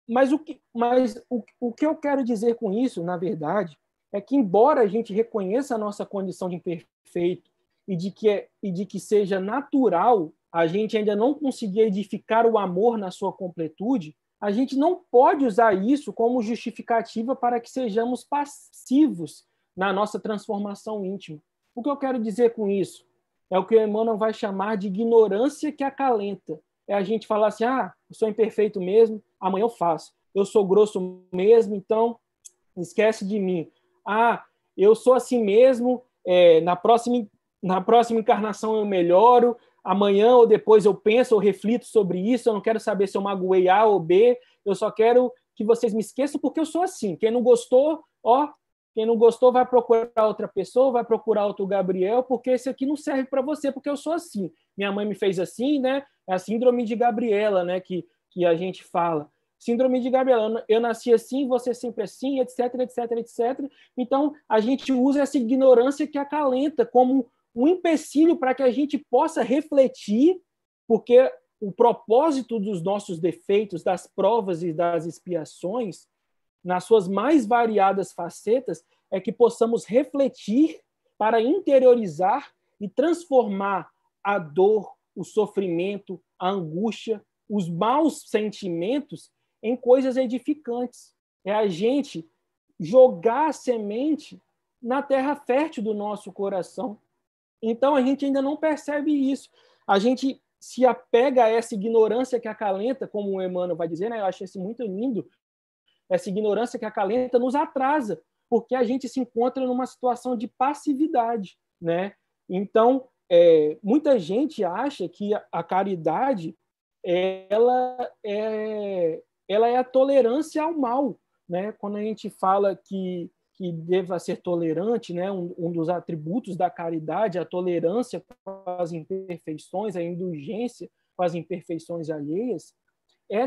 mas o que eu quero dizer com isso, na verdade, é que embora a gente reconheça a nossa condição de imperfeito e de que seja natural a gente ainda não conseguir edificar o amor na sua completude, a gente não pode usar isso como justificativa para que sejamos passivos na nossa transformação íntima. O que eu quero dizer com isso? É o que o Emmanuel vai chamar de ignorância que acalenta. É a gente falar assim, eu sou imperfeito mesmo, amanhã eu faço. Eu sou grosso mesmo, então esquece de mim. Eu sou assim mesmo, na próxima encarnação eu melhoro, amanhã ou depois eu penso, eu reflito sobre isso, eu não quero saber se eu magoei A ou B, eu só quero que vocês me esqueçam porque eu sou assim. Quem não gostou, quem não gostou vai procurar outra pessoa, vai procurar outro Gabriel, porque esse aqui não serve para você, porque eu sou assim. Minha mãe me fez assim, né? É a síndrome de Gabriela, né? Que a gente fala. Síndrome de Gabriela, eu nasci assim, você sempre assim, etc, etc, etc. Então, a gente usa essa ignorância que acalenta como um empecilho para que a gente possa refletir, porque o propósito dos nossos defeitos, das provas e das expiações, nas suas mais variadas facetas, é que possamos refletir para interiorizar e transformar a dor, o sofrimento, a angústia, os maus sentimentos em coisas edificantes. É a gente jogar a semente na terra fértil do nosso coração. Então, a gente ainda não percebe isso. A gente se apega a essa ignorância que acalenta, como o Emmanuel vai dizer, né? Eu acho isso muito lindo. Essa ignorância que acalenta nos atrasa, porque a gente se encontra numa situação de passividade, né? Então, muita gente acha que a caridade ela é a tolerância ao mal, né? Quando a gente fala que deva ser tolerante, né? Um dos atributos da caridade é a tolerância com as imperfeições, a indulgência com as imperfeições alheias,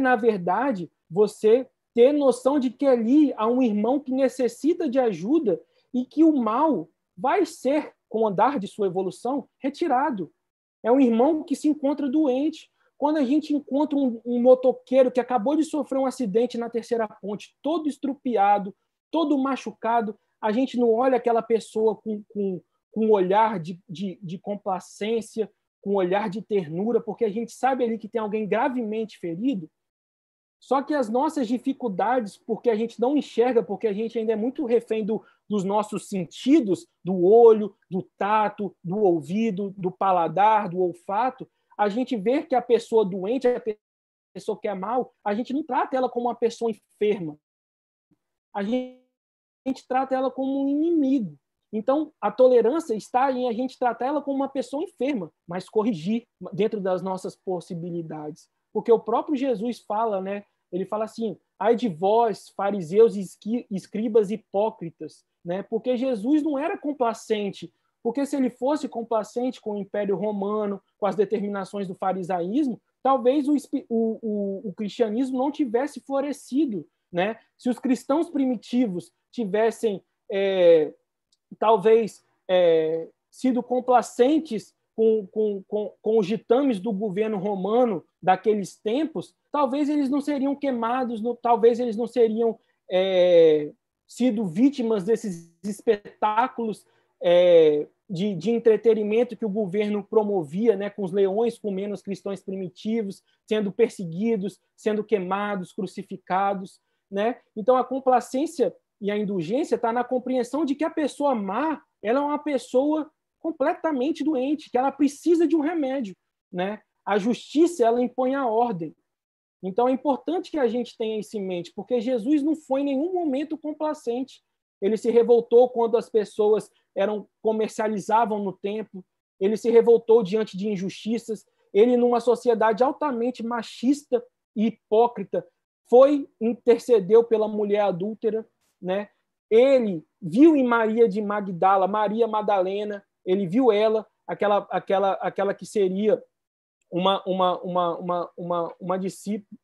na verdade, você ter noção de que ali há um irmão que necessita de ajuda e que o mal vai ser, com o andar de sua evolução, retirado. É um irmão que se encontra doente. Quando a gente encontra um motoqueiro que acabou de sofrer um acidente na terceira ponte, todo estrupiado, todo machucado, a gente não olha aquela pessoa com um olhar de complacência, com um olhar de ternura, porque a gente sabe ali que tem alguém gravemente ferido. Só que as nossas dificuldades, porque a gente não enxerga, porque a gente ainda é muito refém dos nossos sentidos, do olho, do tato, do ouvido, do paladar, do olfato, a gente vê que a pessoa doente, a pessoa que é mal, a gente não trata ela como uma pessoa enferma. A gente trata ela como um inimigo. Então, a tolerância está em a gente tratar ela como uma pessoa enferma, mas corrigir dentro das nossas possibilidades. Porque o próprio Jesus fala, né? Ele fala assim: ai de vós, fariseus e escribas hipócritas, né? Porque Jesus não era complacente, porque se ele fosse complacente com o Império Romano, com as determinações do farisaísmo, talvez o cristianismo não tivesse florescido, né? Se os cristãos primitivos tivessem talvez sido complacentes com os ditames do governo romano daqueles tempos, talvez eles não seriam queimados, talvez eles não seriam sido vítimas desses espetáculos de entretenimento que o governo promovia, né, com os leões comendo os cristãos primitivos, sendo perseguidos, sendo queimados, crucificados, né? Então, a complacência e a indulgência está na compreensão de que a pessoa má, ela é uma pessoa completamente doente, que ela precisa de um remédio, né? A justiça, ela impõe a ordem. Então, é importante que a gente tenha isso em mente, porque Jesus não foi em nenhum momento complacente. Ele se revoltou quando as pessoas comercializavam no templo, ele se revoltou diante de injustiças, ele, numa sociedade altamente machista e hipócrita, intercedeu pela mulher adúltera, né? Ele viu em Maria de Magdala, Maria Madalena, ele viu ela, aquela que seria uma discípula,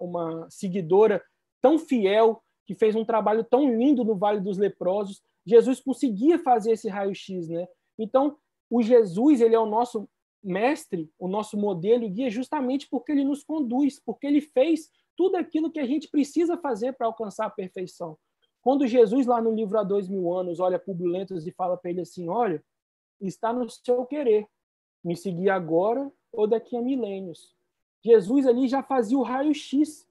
uma seguidora tão fiel, que fez um trabalho tão lindo no Vale dos Leprosos. Jesus conseguia fazer esse raio-x, né? Então, o Jesus, ele é o nosso mestre, o nosso modelo e guia, justamente porque ele nos conduz, porque ele fez tudo aquilo que a gente precisa fazer para alcançar a perfeição. Quando Jesus, lá no livro Há 2000 anos, olha Públio Lentulus e fala para ele assim: olha, está no seu querer me seguir agora ou daqui a milênios. Jesus ali já fazia o raio-x,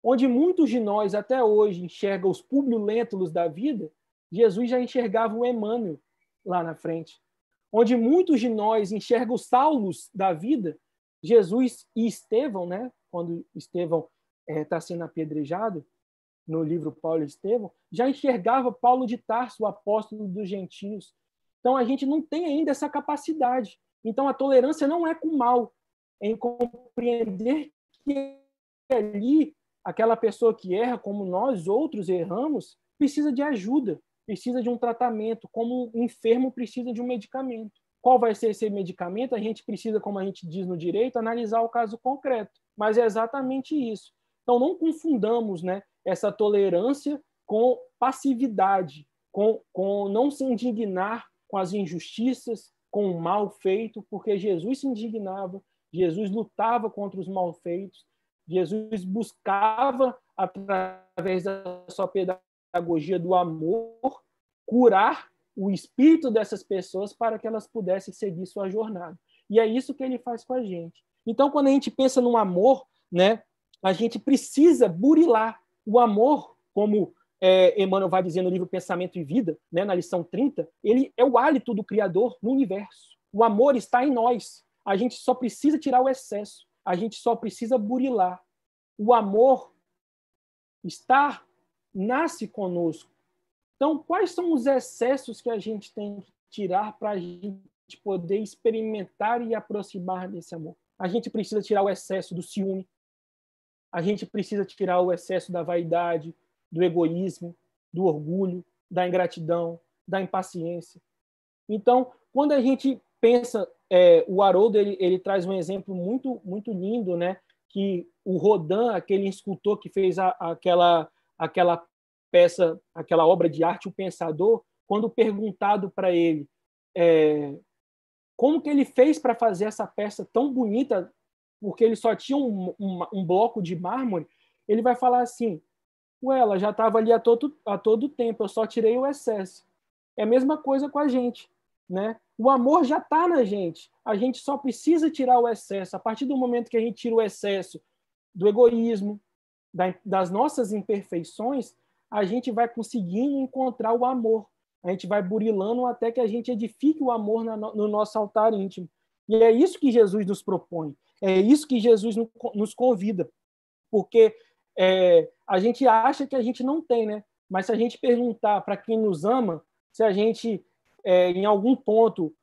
onde muitos de nós até hoje enxergam os Públio Lentulus da vida, Jesus já enxergava o Emmanuel lá na frente. Onde muitos de nós enxergam os Saulos da vida, Jesus e Estevão, né? Quando Estevão está sendo apedrejado, no livro Paulo e Estevão, já enxergava Paulo de Tarso, o apóstolo dos gentios. Então, a gente não tem ainda essa capacidade. Então, a tolerância não é com o mal, é em compreender que ali, aquela pessoa que erra, como nós outros erramos, precisa de ajuda, precisa de um tratamento, como um enfermo precisa de um medicamento. Qual vai ser esse medicamento? A gente precisa, como a gente diz no direito, analisar o caso concreto. Mas é exatamente isso. Então, não confundamos, né, essa tolerância com passividade, com não se indignar com as injustiças, com o mal feito, porque Jesus se indignava, Jesus lutava contra os malfeitos, Jesus buscava, através da sua pedagogia do amor, curar o espírito dessas pessoas para que elas pudessem seguir sua jornada. E é isso que ele faz com a gente. Então, quando a gente pensa no amor, né, a gente precisa burilar o amor, como Emmanuel vai dizer no livro Pensamento e Vida, né, na lição 30, ele é o hálito do Criador no universo. O amor está em nós. A gente só precisa tirar o excesso. A gente só precisa burilar. O amor nasce conosco. Então, quais são os excessos que a gente tem que tirar para a gente poder experimentar e aproximar desse amor? A gente precisa tirar o excesso do ciúme. A gente precisa tirar o excesso da vaidade, do egoísmo, do orgulho, da ingratidão, da impaciência. Então, quando a gente pensa, o Haroldo ele traz um exemplo muito, muito lindo, né? que o Rodin, aquele escultor que fez aquela peça, aquela obra de arte, O Pensador, quando perguntado para ele como que ele fez para fazer essa peça tão bonita, porque ele só tinha um bloco de mármore, ele vai falar assim: ué, ela já estava ali a todo tempo, eu só tirei o excesso. É a mesma coisa com a gente, né? O amor já está na gente, a gente só precisa tirar o excesso. A partir do momento que a gente tira o excesso do egoísmo, das nossas imperfeições, a gente vai conseguindo encontrar o amor. A gente vai burilando até que a gente edifique o amor no nosso altar íntimo. E é isso que Jesus nos propõe, é isso que Jesus nos convida, porque a gente acha que a gente não tem, né? Mas se a gente perguntar para quem nos ama, se a gente, em algum ponto,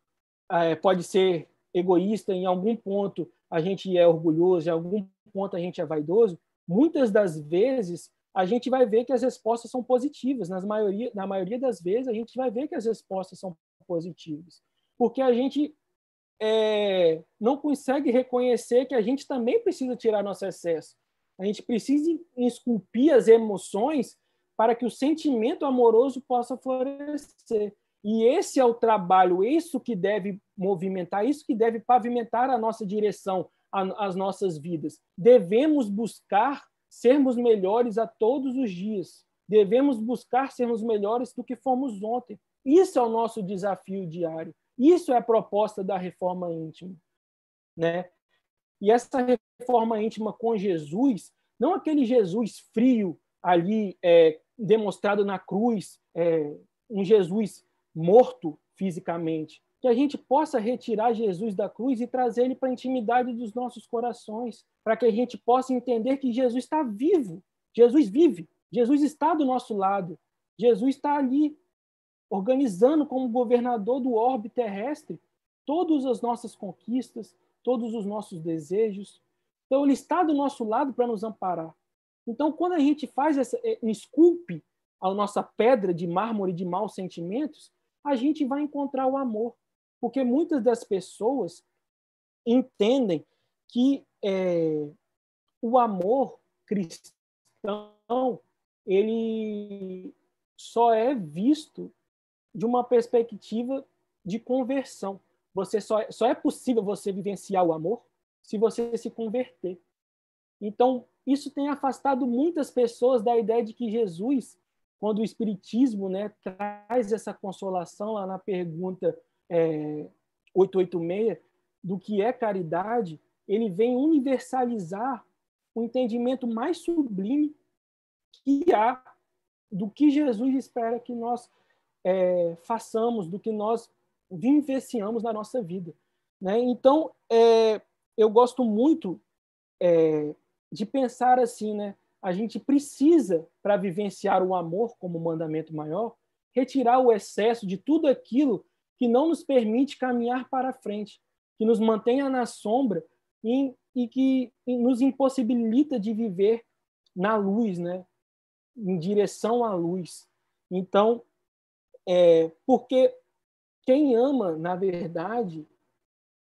pode ser egoísta, em algum ponto a gente é orgulhoso, em algum ponto a gente é vaidoso, muitas das vezes a gente vai ver que as respostas são positivas. Na maioria das vezes a gente vai ver que as respostas são positivas, porque a gente não consegue reconhecer que a gente também precisa tirar nosso excesso. A gente precisa esculpir as emoções para que o sentimento amoroso possa florescer. E esse é o trabalho, isso que deve movimentar, isso que deve pavimentar a nossa direção, as nossas vidas. Devemos buscar sermos melhores a todos os dias. Devemos buscar sermos melhores do que fomos ontem. Isso é o nosso desafio diário. Isso é a proposta da reforma íntima, né? E essa reforma íntima com Jesus, não aquele Jesus frio ali, demonstrado na cruz, um Jesus morto fisicamente, que a gente possa retirar Jesus da cruz e trazer ele para a intimidade dos nossos corações, para que a gente possa entender que Jesus está vivo, Jesus vive, Jesus está do nosso lado, Jesus está ali, organizando como governador do orbe terrestre todas as nossas conquistas, todos os nossos desejos. Então, ele está do nosso lado para nos amparar. Então, quando a gente faz esculpe a nossa pedra de mármore de maus sentimentos, a gente vai encontrar o amor. Porque muitas das pessoas entendem que o amor cristão ele só é visto de uma perspectiva de conversão. Só é possível você vivenciar o amor se você se converter. Então, isso tem afastado muitas pessoas da ideia de que Jesus, quando o Espiritismo, né, traz essa consolação lá na pergunta 886, do que é caridade, ele vem universalizar o entendimento mais sublime que há do que Jesus espera que nós façamos, do que nós vivenciamos na nossa vida, né? Então, eu gosto muito de pensar assim, né? A gente precisa, para vivenciar o amor como mandamento maior, retirar o excesso de tudo aquilo que não nos permite caminhar para frente, que nos mantenha na sombra e que nos impossibilita de viver na luz, né? Em direção à luz. Então, porque quem ama, na verdade,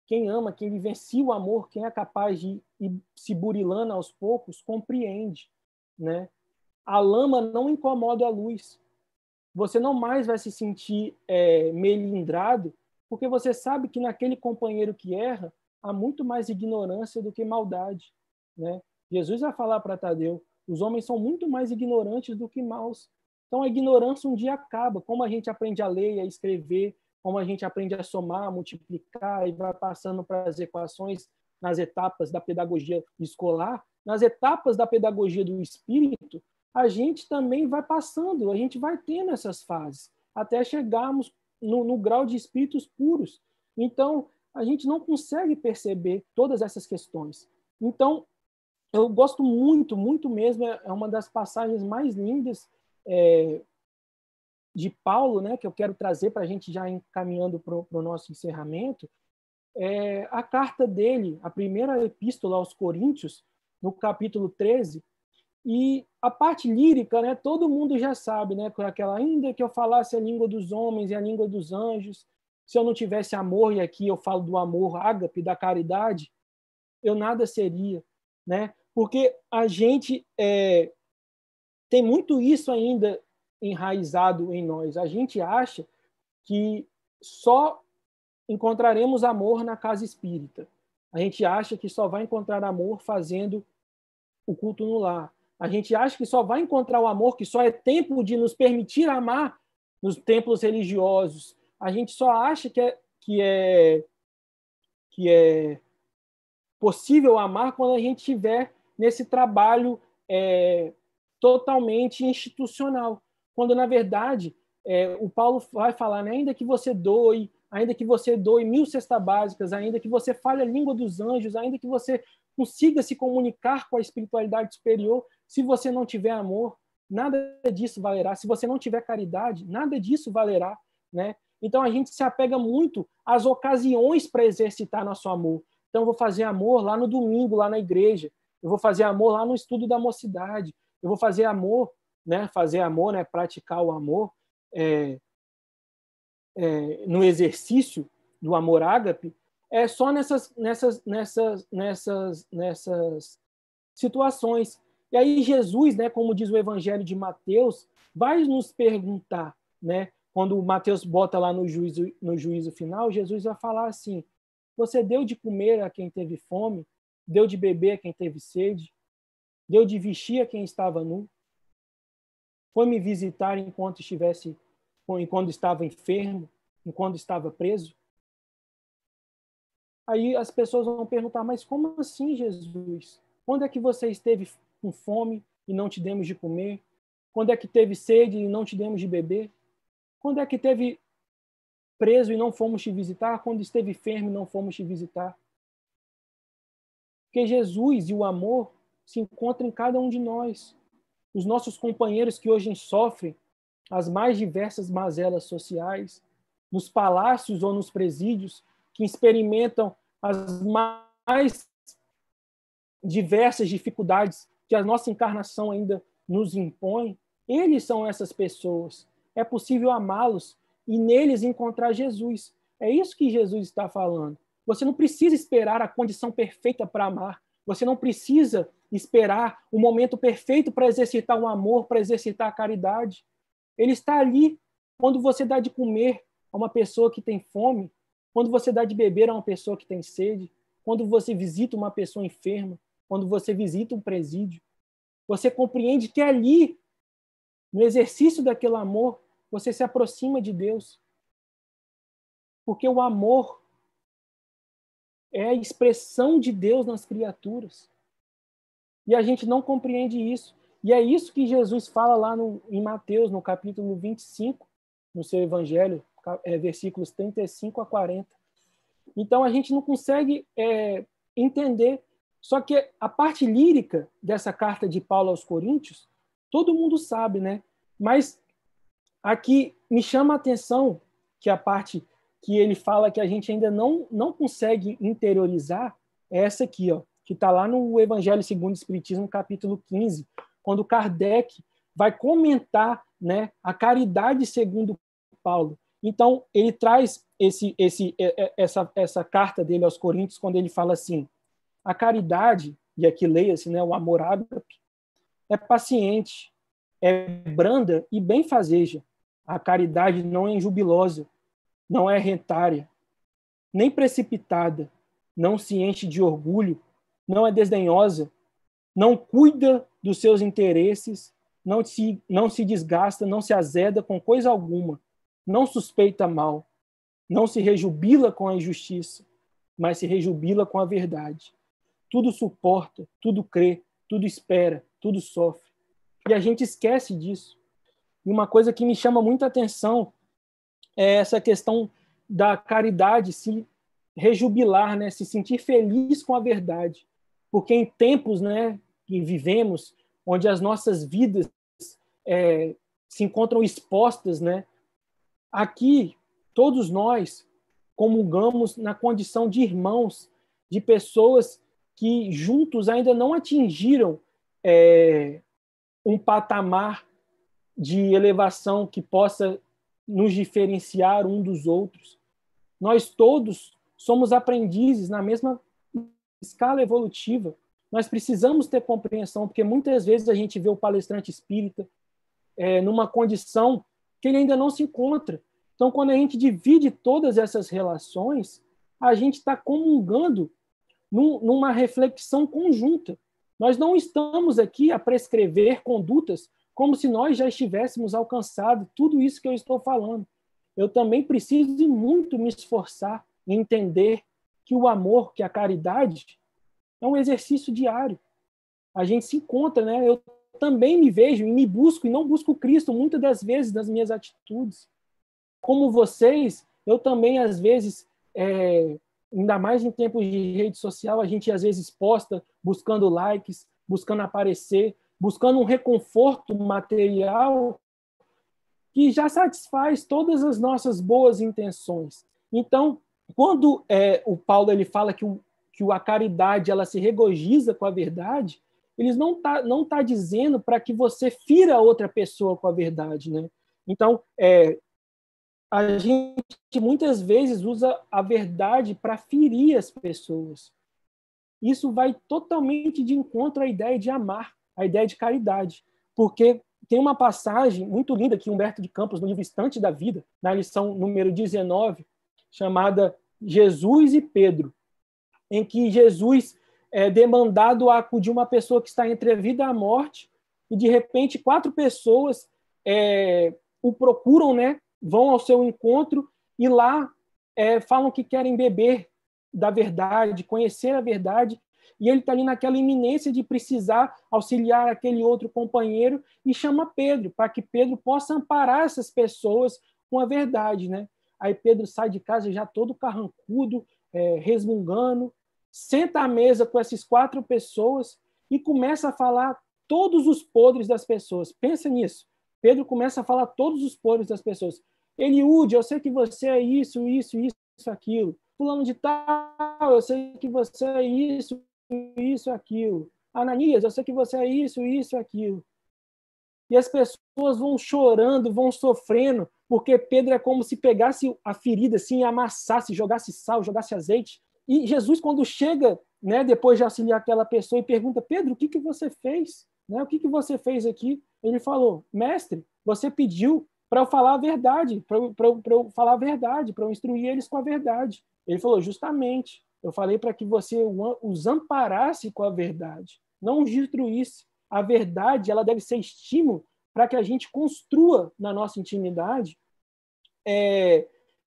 quem ama, quem vivencia o amor, quem é capaz de ir se burilando aos poucos, compreende, né? A lama não incomoda a luz. Você não mais vai se sentir melindrado, porque você sabe que naquele companheiro que erra há muito mais ignorância do que maldade, né? Jesus vai falar para Tadeu: os homens são muito mais ignorantes do que maus. Então a ignorância um dia acaba. Como a gente aprende a ler e a escrever, como a gente aprende a somar, a multiplicar e vai passando para as equações nas etapas da pedagogia escolar, nas etapas da pedagogia do espírito, a gente também vai passando, a gente vai tendo essas fases, até chegarmos no grau de espíritos puros. Então, a gente não consegue perceber todas essas questões. Então, eu gosto muito, muito mesmo, é uma das passagens mais lindas de Paulo, né, que eu quero trazer para a gente já encaminhando para o nosso encerramento, a carta dele, a primeira epístola aos Coríntios, no capítulo 13, e a parte lírica, né, todo mundo já sabe, né, com aquela: ainda que eu falasse a língua dos homens e a língua dos anjos, se eu não tivesse amor, e aqui eu falo do amor ágape, da caridade, eu nada seria. né? Porque a gente tem muito isso ainda enraizado em nós. A gente acha que só encontraremos amor na casa espírita. A gente acha que só vai encontrar amor fazendo o culto no lar. A gente acha que só vai encontrar o amor, que só é tempo de nos permitir amar nos templos religiosos. A gente só acha que é possível amar quando a gente estiver nesse trabalho totalmente institucional. Quando, na verdade, o Paulo vai falar, né, ainda que você doe 1000 cestas básicas, ainda que você fale a língua dos anjos, ainda que você consiga se comunicar com a espiritualidade superior, se você não tiver amor, nada disso valerá. Se você não tiver caridade, nada disso valerá, né? Então a gente se apega muito às ocasiões para exercitar nosso amor. Então eu vou fazer amor lá no domingo, lá na igreja. Eu vou fazer amor lá no estudo da mocidade. Eu vou fazer amor, né? Fazer amor, né? Praticar o amor no exercício do amor ágape, é só nessas situações. E aí Jesus, né, como diz o Evangelho de Mateus, vai nos perguntar, né, quando Mateus bota lá no juízo final, Jesus vai falar assim: você deu de comer a quem teve fome, deu de beber a quem teve sede, deu de vestir a quem estava nu, foi me visitar enquanto estava enfermo, enquanto estava preso? Aí as pessoas vão perguntar, mas como assim, Jesus? Quando é que você esteve com fome e não te demos de comer? Quando é que teve sede e não te demos de beber? Quando é que teve preso e não fomos te visitar? Quando esteve enfermo e não fomos te visitar? Porque Jesus e o amor se encontram em cada um de nós. Os nossos companheiros que hoje sofrem as mais diversas mazelas sociais, nos palácios ou nos presídios, que experimentam as mais diversas dificuldades que a nossa encarnação ainda nos impõe, eles são essas pessoas. É possível amá-los e neles encontrar Jesus. É isso que Jesus está falando. Você não precisa esperar a condição perfeita para amar. Você não precisa esperar o momento perfeito para exercitar o amor, para exercitar a caridade. Ele está ali quando você dá de comer a uma pessoa que tem fome, quando você dá de beber a uma pessoa que tem sede, quando você visita uma pessoa enferma, quando você visita um presídio. Você compreende que ali, no exercício daquele amor, você se aproxima de Deus. Porque o amor é a expressão de Deus nas criaturas. E a gente não compreende isso. E é isso que Jesus fala lá em Mateus, no capítulo 25, no seu evangelho, versículos 35 a 40. Então, a gente não consegue entender. Só que a parte lírica dessa carta de Paulo aos Coríntios, todo mundo sabe, né? Mas aqui me chama a atenção que a parte que ele fala que a gente ainda não consegue interiorizar é essa aqui, ó, que está lá no Evangelho segundo o Espiritismo, capítulo 15, quando Kardec vai comentar, né, a caridade segundo Paulo. Então, ele traz essa carta dele aos Coríntios, quando ele fala assim: a caridade, e aqui leia-se, né, o amor ágape, é paciente, é branda e benfazeja. A caridade não é jubilosa, não é rentária, nem precipitada, não se enche de orgulho, não é desdenhosa, não cuida dos seus interesses, não se desgasta, não se azeda com coisa alguma, não suspeita mal, não se rejubila com a injustiça, mas se rejubila com a verdade. Tudo suporta, tudo crê, tudo espera, tudo sofre. E a gente esquece disso. E uma coisa que me chama muita atenção é essa questão da caridade se rejubilar, né, se sentir feliz com a verdade. Porque em tempos, né, que vivemos, onde as nossas vidas se encontram expostas, né, aqui todos nós comungamos na condição de irmãos, de pessoas que juntos ainda não atingiram um patamar de elevação que possa nos diferenciar um dos outros. Nós todos somos aprendizes na mesma escala evolutiva. Nós precisamos ter compreensão, porque muitas vezes a gente vê o palestrante espírita numa condição que ele ainda não se encontra. Então, quando a gente divide todas essas relações, a gente está comungando numa reflexão conjunta. Nós não estamos aqui a prescrever condutas como se nós já estivéssemos alcançado tudo isso que eu estou falando. Eu também preciso de muito me esforçar em entender que o amor, que a caridade, é um exercício diário. A gente se encontra, né? Eu também me vejo e me busco, e não busco Cristo muitas das vezes nas minhas atitudes. Como vocês, eu também, às vezes, ainda mais em tempos de rede social, a gente às vezes posta buscando likes, buscando aparecer, buscando um reconforto material que já satisfaz todas as nossas boas intenções. Então, quando o Paulo ele fala que a caridade ela se regozija com a verdade, eles não tá dizendo para que você fira outra pessoa com a verdade, né? Então, a gente muitas vezes usa a verdade para ferir as pessoas. Isso vai totalmente de encontro à ideia de amar, à ideia de caridade. Porque tem uma passagem muito linda que Humberto de Campos, no livro Estante da Vida, na lição número 19, chamada Jesus e Pedro, em que Jesus é demandado a acudir uma pessoa que está entre a vida e a morte, e de repente 4 pessoas o procuram, né? Vão ao seu encontro e lá falam que querem beber da verdade, conhecer a verdade, e ele está ali naquela iminência de precisar auxiliar aquele outro companheiro e chama Pedro, para que Pedro possa amparar essas pessoas com a verdade, né? Aí Pedro sai de casa já todo carrancudo, resmungando, senta à mesa com essas 4 pessoas e começa a falar todos os podres das pessoas. Pensa nisso. Pedro começa a falar todos os podres das pessoas. Eliúde, eu sei que você é isso, isso, isso, aquilo. Fulano de tal, eu sei que você é isso, isso, aquilo. Ananias, eu sei que você é isso, isso, aquilo. E as pessoas vão chorando, vão sofrendo, porque Pedro é como se pegasse a ferida assim, amassasse, jogasse sal, jogasse azeite. E Jesus, quando chega, né, depois de auxiliar aquela pessoa e pergunta, Pedro, o que você fez? Né, o que você fez aqui? Ele falou, mestre, você pediu para eu falar a verdade, para eu falar a verdade, para eu instruir eles com a verdade. Ele falou, justamente, eu falei para que você os amparasse com a verdade, não os destruísse. A verdade ela deve ser estímulo para que a gente construa na nossa intimidade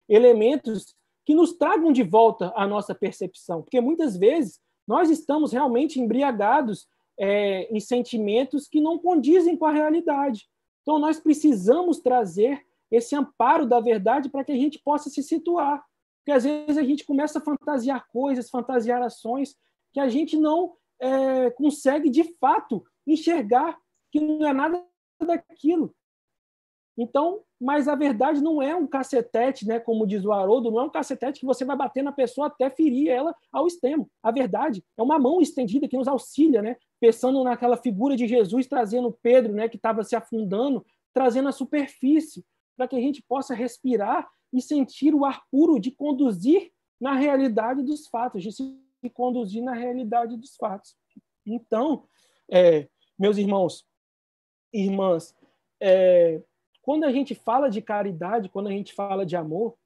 elementos que nos tragam de volta a nossa percepção, porque muitas vezes nós estamos realmente embriagados em sentimentos que não condizem com a realidade. Então, nós precisamos trazer esse amparo da verdade para que a gente possa se situar. Porque, às vezes, a gente começa a fantasiar coisas, fantasiar ações que a gente não consegue, de fato, enxergar que não é nada daquilo. Então, mas a verdade não é um cacetete, né, como diz o Haroldo, não é um cacetete que você vai bater na pessoa até ferir ela ao extremo. A verdade é uma mão estendida que nos auxilia, né, pensando naquela figura de Jesus trazendo Pedro, né, que estava se afundando, trazendo a superfície, para que a gente possa respirar e sentir o ar puro de conduzir na realidade dos fatos, de se conduzir na realidade dos fatos. Então, meus irmãos e irmãs, quando a gente fala de caridade, quando a gente fala de amor,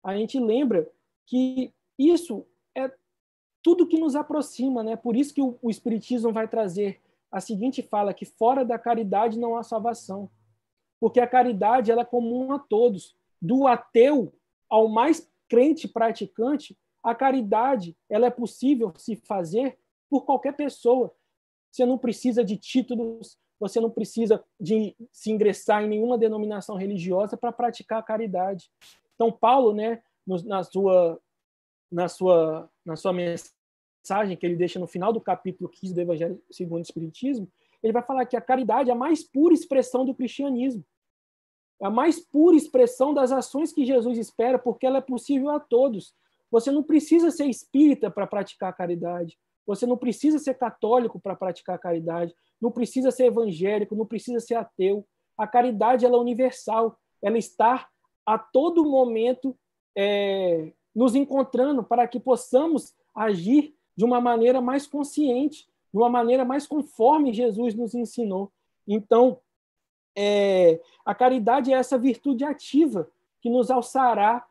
a gente lembra que isso é tudo que nos aproxima, né? Por isso que o Espiritismo vai trazer a seguinte fala, que fora da caridade não há salvação. Porque a caridade ela é comum a todos. Do ateu ao mais crente praticante, a caridade ela é possível se fazer por qualquer pessoa. Você não precisa de títulos, você não precisa de se ingressar em nenhuma denominação religiosa para praticar a caridade. Então, Paulo, né, na sua mensagem que ele deixa no final do capítulo 15 do Evangelho segundo o Espiritismo, ele vai falar que a caridade é a mais pura expressão do cristianismo. É a mais pura expressão das ações que Jesus espera, porque ela é possível a todos. Você não precisa ser espírita para praticar a caridade. Você não precisa ser católico para praticar a caridade. Não precisa ser evangélico, não precisa ser ateu. A caridade ela é universal. Ela está a todo momento nos encontrando para que possamos agir de uma maneira mais consciente, de uma maneira mais conforme Jesus nos ensinou. Então, a caridade é essa virtude ativa que nos alçará,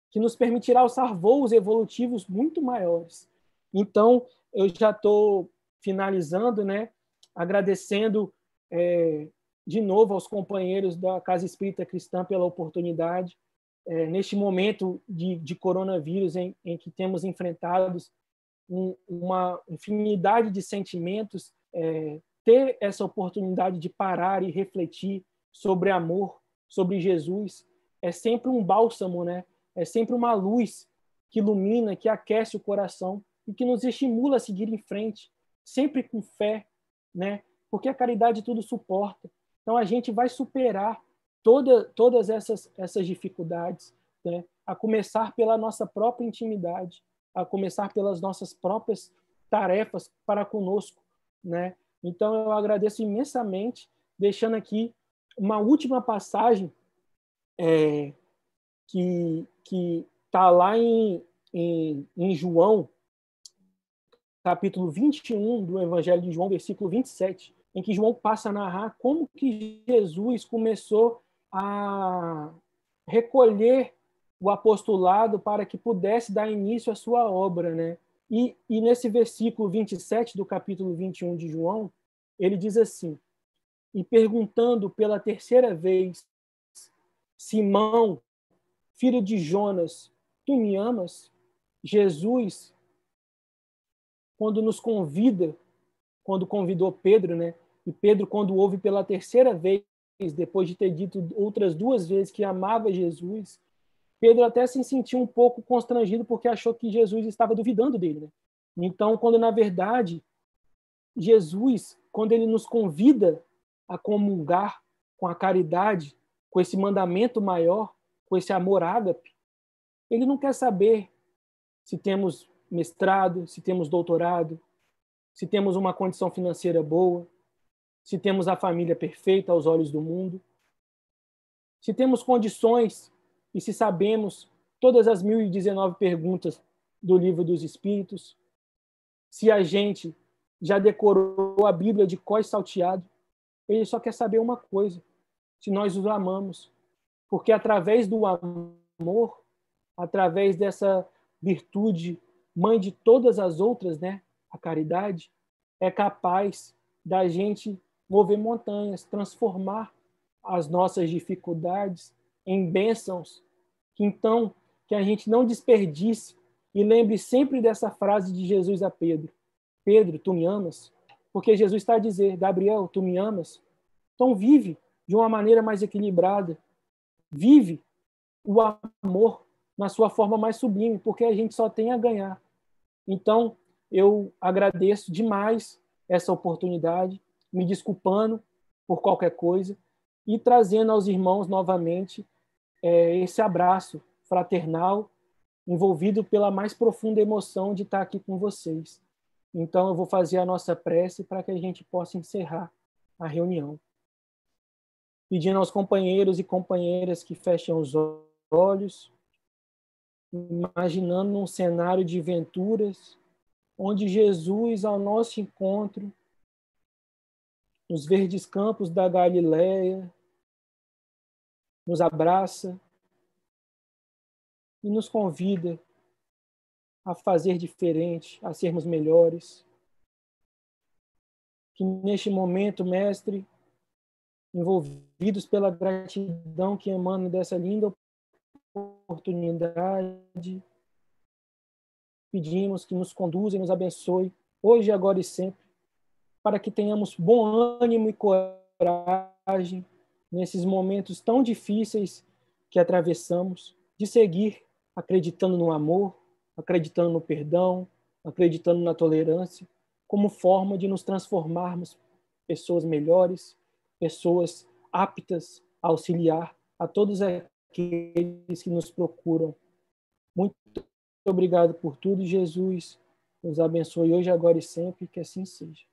que nos permitirá alçar voos evolutivos muito maiores. Então, eu já estou finalizando, né, agradecendo de novo aos companheiros da Casa Espírita Cristã pela oportunidade, neste momento de coronavírus em que temos enfrentados uma infinidade de sentimentos, ter essa oportunidade de parar e refletir sobre amor, sobre Jesus, é sempre um bálsamo, né? É sempre uma luz que ilumina, que aquece o coração e que nos estimula a seguir em frente, sempre com fé, né? Porque a caridade tudo suporta. Então a gente vai superar todas essas dificuldades, né? A começar pela nossa própria intimidade, a começar pelas nossas próprias tarefas para conosco, né? Então eu agradeço imensamente, deixando aqui uma última passagem que está lá em João, capítulo 21 do Evangelho de João, versículo 27, em que João passa a narrar como que Jesus começou a recolher o apostolado para que pudesse dar início à sua obra, né? E nesse versículo 27 do capítulo 21 de João, ele diz assim: e perguntando pela terceira vez, Simão, filho de Jonas, tu me amas? Jesus, quando nos convida, quando convidou Pedro, né? E Pedro, quando ouve pela terceira vez, depois de ter dito outras duas vezes que amava Jesus, Pedro até se sentiu um pouco constrangido porque achou que Jesus estava duvidando dele, né? Então, quando na verdade Jesus, quando ele nos convida a comungar com a caridade, com esse mandamento maior, com esse amor ágape, ele não quer saber se temos mestrado, se temos doutorado, se temos uma condição financeira boa, se temos a família perfeita aos olhos do mundo, se temos condições e se sabemos todas as 1019 perguntas do Livro dos Espíritos, se a gente já decorou a Bíblia de cós salteado. Ele só quer saber uma coisa: se nós os amamos. Porque através do amor, através dessa virtude, mãe de todas as outras, né, a caridade, é capaz da gente mover montanhas, transformar as nossas dificuldades em bênçãos. Então, que a gente não desperdice e lembre sempre dessa frase de Jesus a Pedro: Pedro, tu me amas? Porque Jesus está a dizer: Gabriel, tu me amas? Então vive de uma maneira mais equilibrada. Vive o amor na sua forma mais sublime, porque a gente só tem a ganhar. Então, eu agradeço demais essa oportunidade, me desculpando por qualquer coisa e trazendo aos irmãos novamente esse abraço fraternal, envolvido pela mais profunda emoção de estar aqui com vocês. Então, eu vou fazer a nossa prece para que a gente possa encerrar a reunião. Pedindo aos companheiros e companheiras que fechem os olhos, imaginando um cenário de venturas, onde Jesus, ao nosso encontro, nos verdes campos da Galileia, nos abraça e nos convida a fazer diferente, a sermos melhores. Que neste momento, Mestre, envolvidos pela gratidão que emana dessa linda oportunidade, pedimos que nos conduza e nos abençoe, hoje, agora e sempre, para que tenhamos bom ânimo e coragem nesses momentos tão difíceis que atravessamos, de seguir acreditando no amor, acreditando no perdão, acreditando na tolerância, como forma de nos transformarmos pessoas melhores, pessoas aptas a auxiliar a todos aqueles que nos procuram. Muito obrigado por tudo, Jesus. Nos abençoe hoje, agora e sempre, que assim seja.